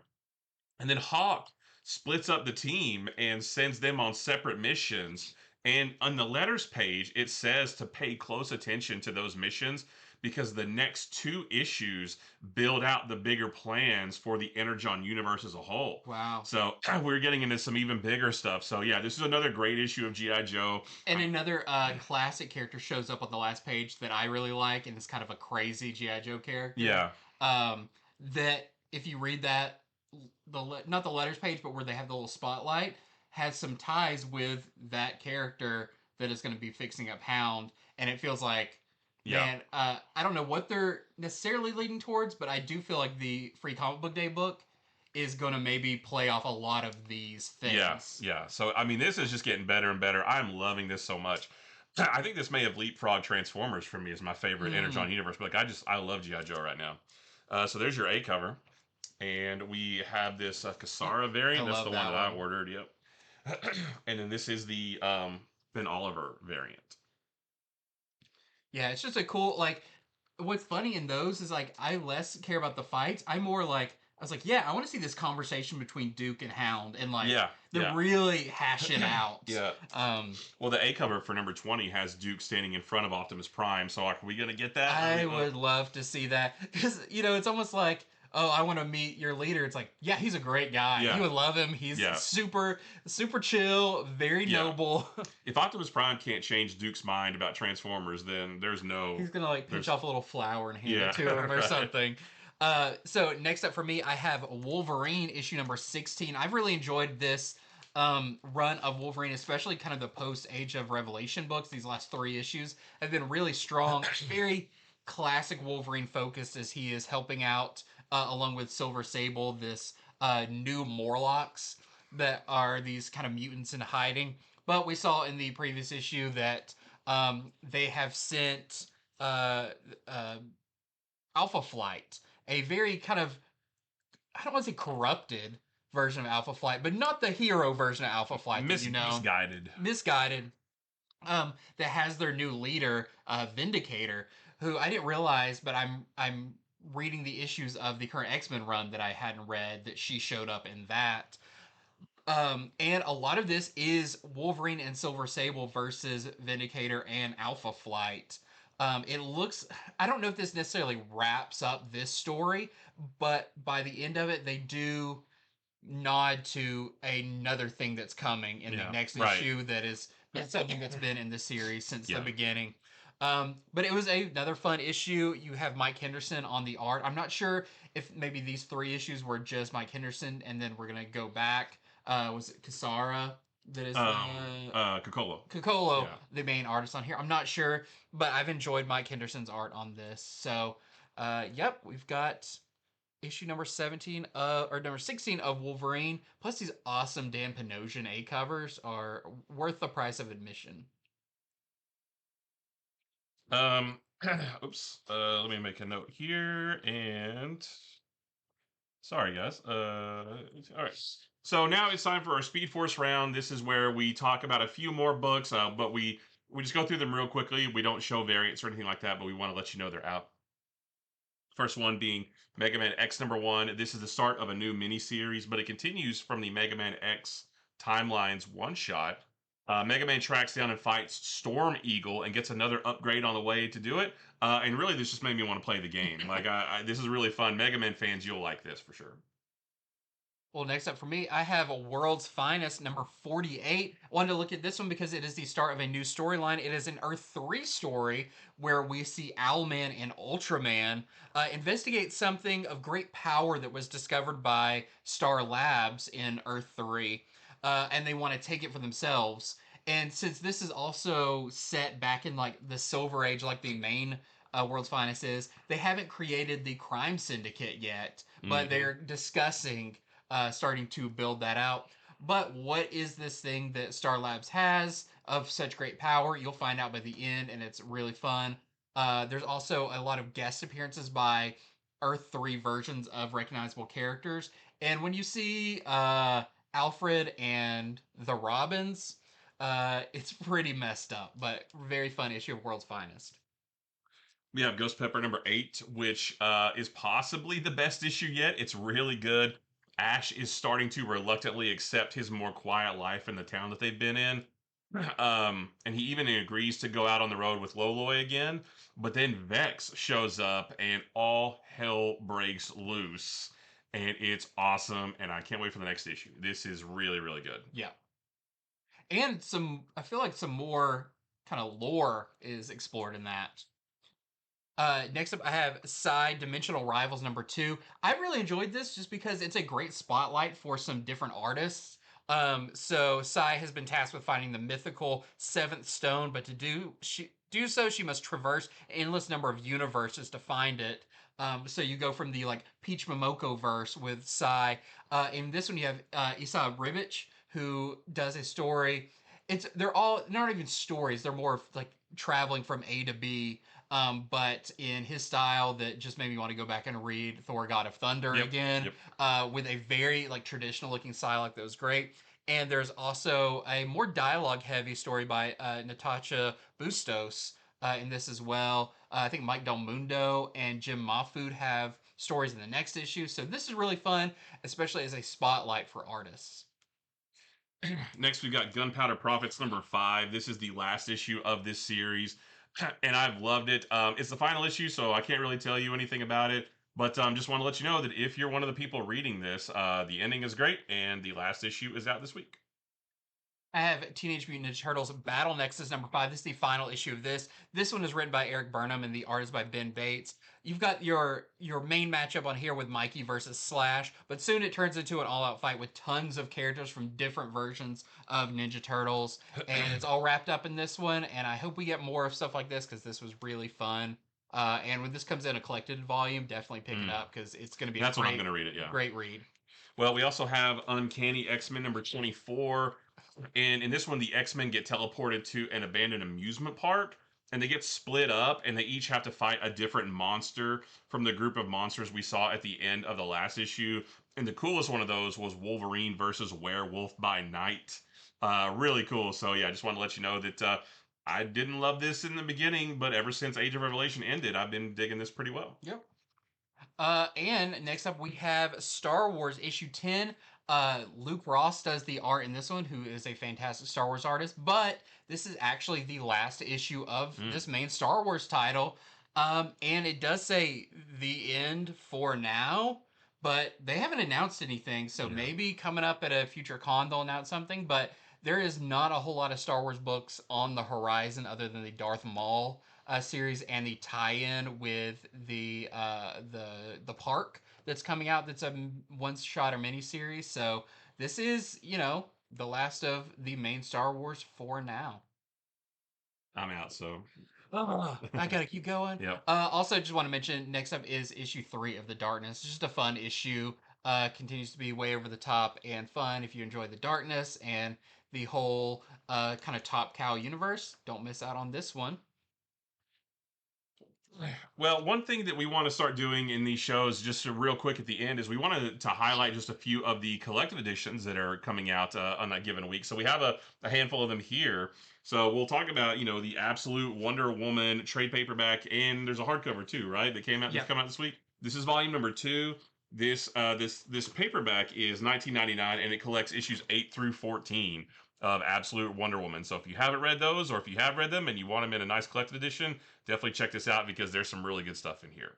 And then Hawk splits up the team and sends them on separate missions. And on the letters page, it says to pay close attention to those missions because the next 2 issues build out the bigger plans for the Energon universe as a whole. Wow. So we're getting into some even bigger stuff. So yeah, this is another great issue of G.I. Joe. And another classic character shows up on the last page that I really like, and it's kind of a crazy G.I. Joe character. Yeah. That if you read that, not the letters page, but where they have the little spotlight, has some ties with that character that is going to be fixing up Hound, and it feels like, man, I don't know what they're necessarily leading towards, but I do feel like the Free Comic Book Day book is going to maybe play off a lot of these things. Yeah. So, I mean, this is just getting better and better. I'm loving this so much. I think this may have leapfrogged Transformers for me as my favorite Energon universe, but I love G.I. Joe right now. So there's your A cover. And we have this Cassara variant. That's the one that I ordered. Yep. And then this is the Ben Oliver variant. Yeah, it's just a cool, like, what's funny in those is, like, I less care about the fights. I more, like, I was like, yeah, I want to see this conversation between Duke and Hound and, like, they're really hash it out. Well, the A cover for number 20 has Duke standing in front of Optimus Prime. So, are we going to get that? I would love to see that. Because, it's almost like, oh, I want to meet your leader. It's like, yeah, he's a great guy. You would love him. He's super, super chill, very noble. If Optimus Prime can't change Duke's mind about Transformers, then there's no... He's going to, like, pinch off a little flower and hand it to him or something. So, next up for me, I have Wolverine, issue number 16. I've really enjoyed this run of Wolverine, especially kind of the post-Age of Revelation books. These last 3 issues have been really strong. Very classic Wolverine focused as he is helping out... along with Silver Sable, this new Morlocks that are these kind of mutants in hiding. But we saw in the previous issue that they have sent Alpha Flight, a very kind of, I don't want to say corrupted version of Alpha Flight, but not the hero version of Alpha Flight that you know. Misguided. That has their new leader, Vindicator, who I didn't realize, but I'm reading the issues of the current X-Men run that I hadn't read, that she showed up in that. And a lot of this is Wolverine and Silver Sable versus Vindicator and Alpha Flight. It looks, I don't know if this necessarily wraps up this story, but by the end of it, they do nod to another thing that's coming in the Yeah. next Right. issue that is something that's been in the series since the Yeah. beginning. But it was another fun issue. You have Mike Henderson on the art. I'm not sure if maybe these 3 issues were just Mike Henderson and then we're gonna go back. Was it Casara that is Cocolo. Cocolo, Yeah. the main artist on here? I'm not sure, but I've enjoyed Mike Henderson's art on this. So, yep, we've got issue number 17 or number 16 of Wolverine, plus these awesome Dan Panosian A covers are worth the price of admission. Um, oops. Let me make a note here. And sorry, guys. All right. So now it's time for our Speed Force round. This is where we talk about a few more books, but we just go through them real quickly. We don't show variants or anything like that, but we want to let you know they're out. First one being Mega Man X #1. This is the start of a new miniseries, but it continues from the Mega Man X Timelines one shot. Mega Man tracks down and fights Storm Eagle and gets another upgrade on the way to do it. And really, this just made me want to play the game. Like, this is really fun. Mega Man fans, you'll like this for sure. Well, next up for me, I have a World's Finest number 48. I wanted to look at this one because it is the start of a new storyline. It is an Earth 3 story where we see Owlman and Ultraman investigate something of great power that was discovered by Star Labs in Earth 3, and they want to take it for themselves. And since this is also set back in like the Silver Age, like the main World's Finest is, they haven't created the crime syndicate yet, but Hmm. they're discussing starting to build that out. But what is this thing that Star Labs has of such great power? You'll find out by the end, and it's really fun. There's also a lot of guest appearances by Earth 3 versions of recognizable characters. And when you see Alfred and the Robins, it's pretty messed up, but very fun issue of World's Finest. We have Ghost Pepper #8, which is possibly the best issue yet. It's really good. Ash is starting to reluctantly accept his more quiet life in the town that they've been in. And he even agrees to go out on the road with Loloy again. But then Vex shows up and all hell breaks loose. And it's awesome. And I can't wait for the next issue. This is really, really good. Yeah. And I feel like some more kind of lore is explored in that. Next up, I have Psy Dimensional Rivals number 2. I really enjoyed this just because it's a great spotlight for some different artists. So Psy has been tasked with finding the mythical seventh stone, but to do so, she must traverse an endless number of universes to find it. So you go from the like Peach Momoko verse with Psy. In this one, you have Isa Ribic, who does a story. They're all not even stories. They're more of like traveling from A to B, but in his style that just made me want to go back and read Thor: God of Thunder Yep. again, Yep. with a very like traditional looking style like that was great. And there's also a more dialogue heavy story by Natasha Bustos in this as well. I think Mike Del Mundo and Jim Mahfood have stories in the next issue, so this is really fun, especially as a spotlight for artists. Next, we've got Gunpowder Profits #5. This is the last issue of this series, and I've loved it. It's the final issue, so I can't really tell you anything about it. But just want to let you know that if you're one of the people reading this, the ending is great, and the last issue is out this week. I have Teenage Mutant Ninja Turtles Battle Nexus number 5. This is the final issue of this. This one is written by Eric Burnham and the art is by Ben Bates. You've got your main matchup on here with Mikey versus Slash, but soon it turns into an all-out fight with tons of characters from different versions of Ninja Turtles, and it's all wrapped up in this one. And I hope we get more of stuff like this because this was really fun. And when this comes in a collected volume, definitely pick it up because it's going to be a That's when I'm going to read it, yeah. great read. Well, we also have Uncanny X-Men #24. And in this one, the X-Men get teleported to an abandoned amusement park, and they get split up, and they each have to fight a different monster from the group of monsters we saw at the end of the last issue. And the coolest one of those was Wolverine versus Werewolf by Night. Really cool. So yeah, I just want to let you know that I didn't love this in the beginning, but ever since Age of Revelation ended, I've been digging this pretty well. Yep. And next up we have Star Wars issue 10. Luke Ross does the art in this one, who is a fantastic Star Wars artist, but this is actually the last issue of Mm. this main Star Wars title. And it does say the end for now, but they haven't announced anything, so Yeah. maybe coming up at a future con they'll announce something, but there is not a whole lot of Star Wars books on the horizon other than the Darth Maul series and the tie-in with the park that's coming out. That's a one shot or mini series. So this is the last of the main Star Wars for now. I'm out. So Oh, I gotta keep going. Yep. Also, just want to mention next up is issue 3 of The Darkness. It's just a fun issue. Continues to be way over the top and fun if you enjoy the darkness and the whole kind of Top Cow universe. Don't miss out on this one. Well, one thing that we want to start doing in these shows, just real quick at the end, is we want to highlight just a few of the collected editions that are coming out on that given week. So we have a handful of them here. So we'll talk about the Absolute Wonder Woman trade paperback, and there's a hardcover too, right? That came out. Yeah. That's come out this week. This is volume number 2. This paperback is $19.99, and it collects issues 8 through 14 of Absolute Wonder Woman. So if you haven't read those, or if you have read them and you want them in a nice collected edition, definitely check this out because there's some really good stuff in here.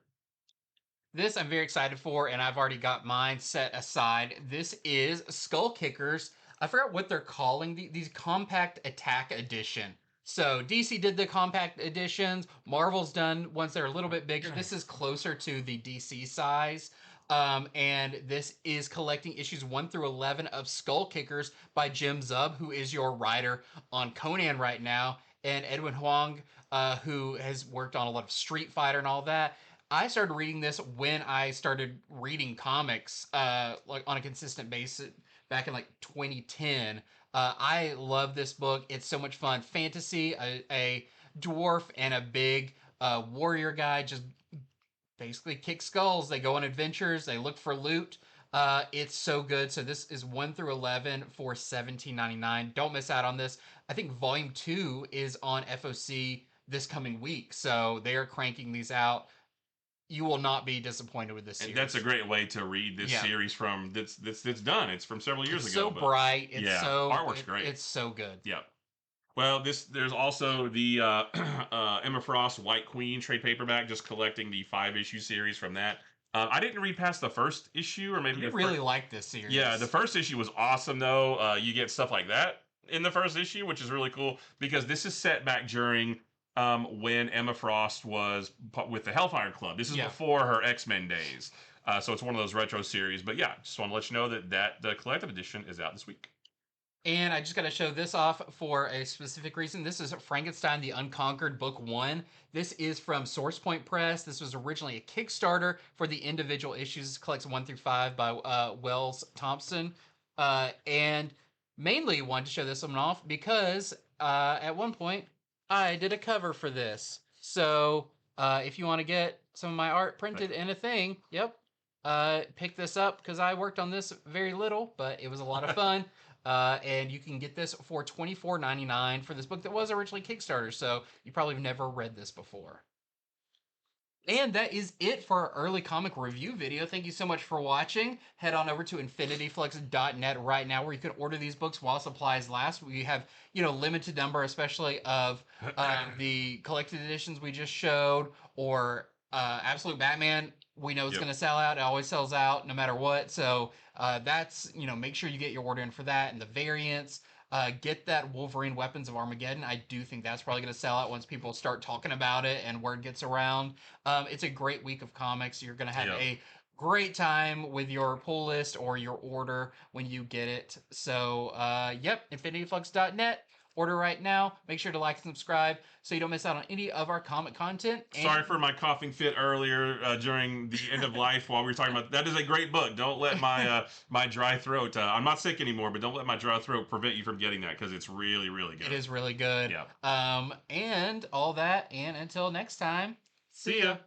This I'm very excited for, and I've already got mine set aside. This is Skull Kickers. I forgot what they're calling these Compact Attack Edition. So DC did the compact editions. Marvel's done ones that are a little bit bigger. This is closer to the DC size. And this is collecting issues 1 through 11 of Skull Kickers by Jim Zub, who is your writer on Conan right now, and Edwin Huang, who has worked on a lot of Street Fighter and all that. I started reading this when I started reading comics, like on a consistent basis back in like 2010. I love this book. It's so much fun. Fantasy, a dwarf and a big warrior guy just basically kick skulls. They go on adventures. They look for loot. It's so good. So this is 1 through 11 for $17.99. Don't miss out on this. I think Volume 2 is on FOC this coming week. So they are cranking these out. You will not be disappointed with this series. And that's a great way to read this series from that's done. It's from several years ago. So bright. It's so artwork's great. It's so good. Yeah. Well, there's also the Emma Frost White Queen trade paperback, just collecting the 5-issue series from that. I didn't read past the first issue, or maybe I really like this series. Yeah, the first issue was awesome though. You get stuff like that in the first issue, which is really cool because this is set back during when Emma Frost was with the Hellfire Club. This is before her X-Men days. So it's one of those retro series. But yeah, just want to let you know that the collective edition is out this week. And I just got to show this off for a specific reason. This is Frankenstein the Unconquered Book 1. This is from Source Point Press. This was originally a Kickstarter for the individual issues. This collects 1 through 5 by Wells Thompson. And mainly wanted to show this one off because at one point I did a cover for this. So if you want to get some of my art printed in a thing, pick this up because I worked on this very little, but it was a lot of fun. And you can get this for $24.99 for this book that was originally Kickstarter, so you probably have never read this before. And that is it for our early comic review video. Thank you so much for watching. Head on over to infinityflux.net right now where you can order these books while supplies last. We have, limited number, especially of the collected editions we just showed, or Absolute Batman. We know it's going to sell out. It always sells out no matter what. So that's, make sure you get your order in for that and the variants. Get that Wolverine Weapons of Armageddon. I do think that's probably going to sell out once people start talking about it and word gets around. It's a great week of comics. You're going to have a great time with your pull list or your order when you get it. So, infinityflux.net. Order right now. Make sure to like and subscribe so you don't miss out on any of our comic content. Sorry for my coughing fit earlier during the end of life while we were talking about that. Is a great book. Don't let my my dry throat. I'm not sick anymore, but don't let my dry throat prevent you from getting that because it's really, really good. It is really good. Yeah. And all that. And until next time, See ya.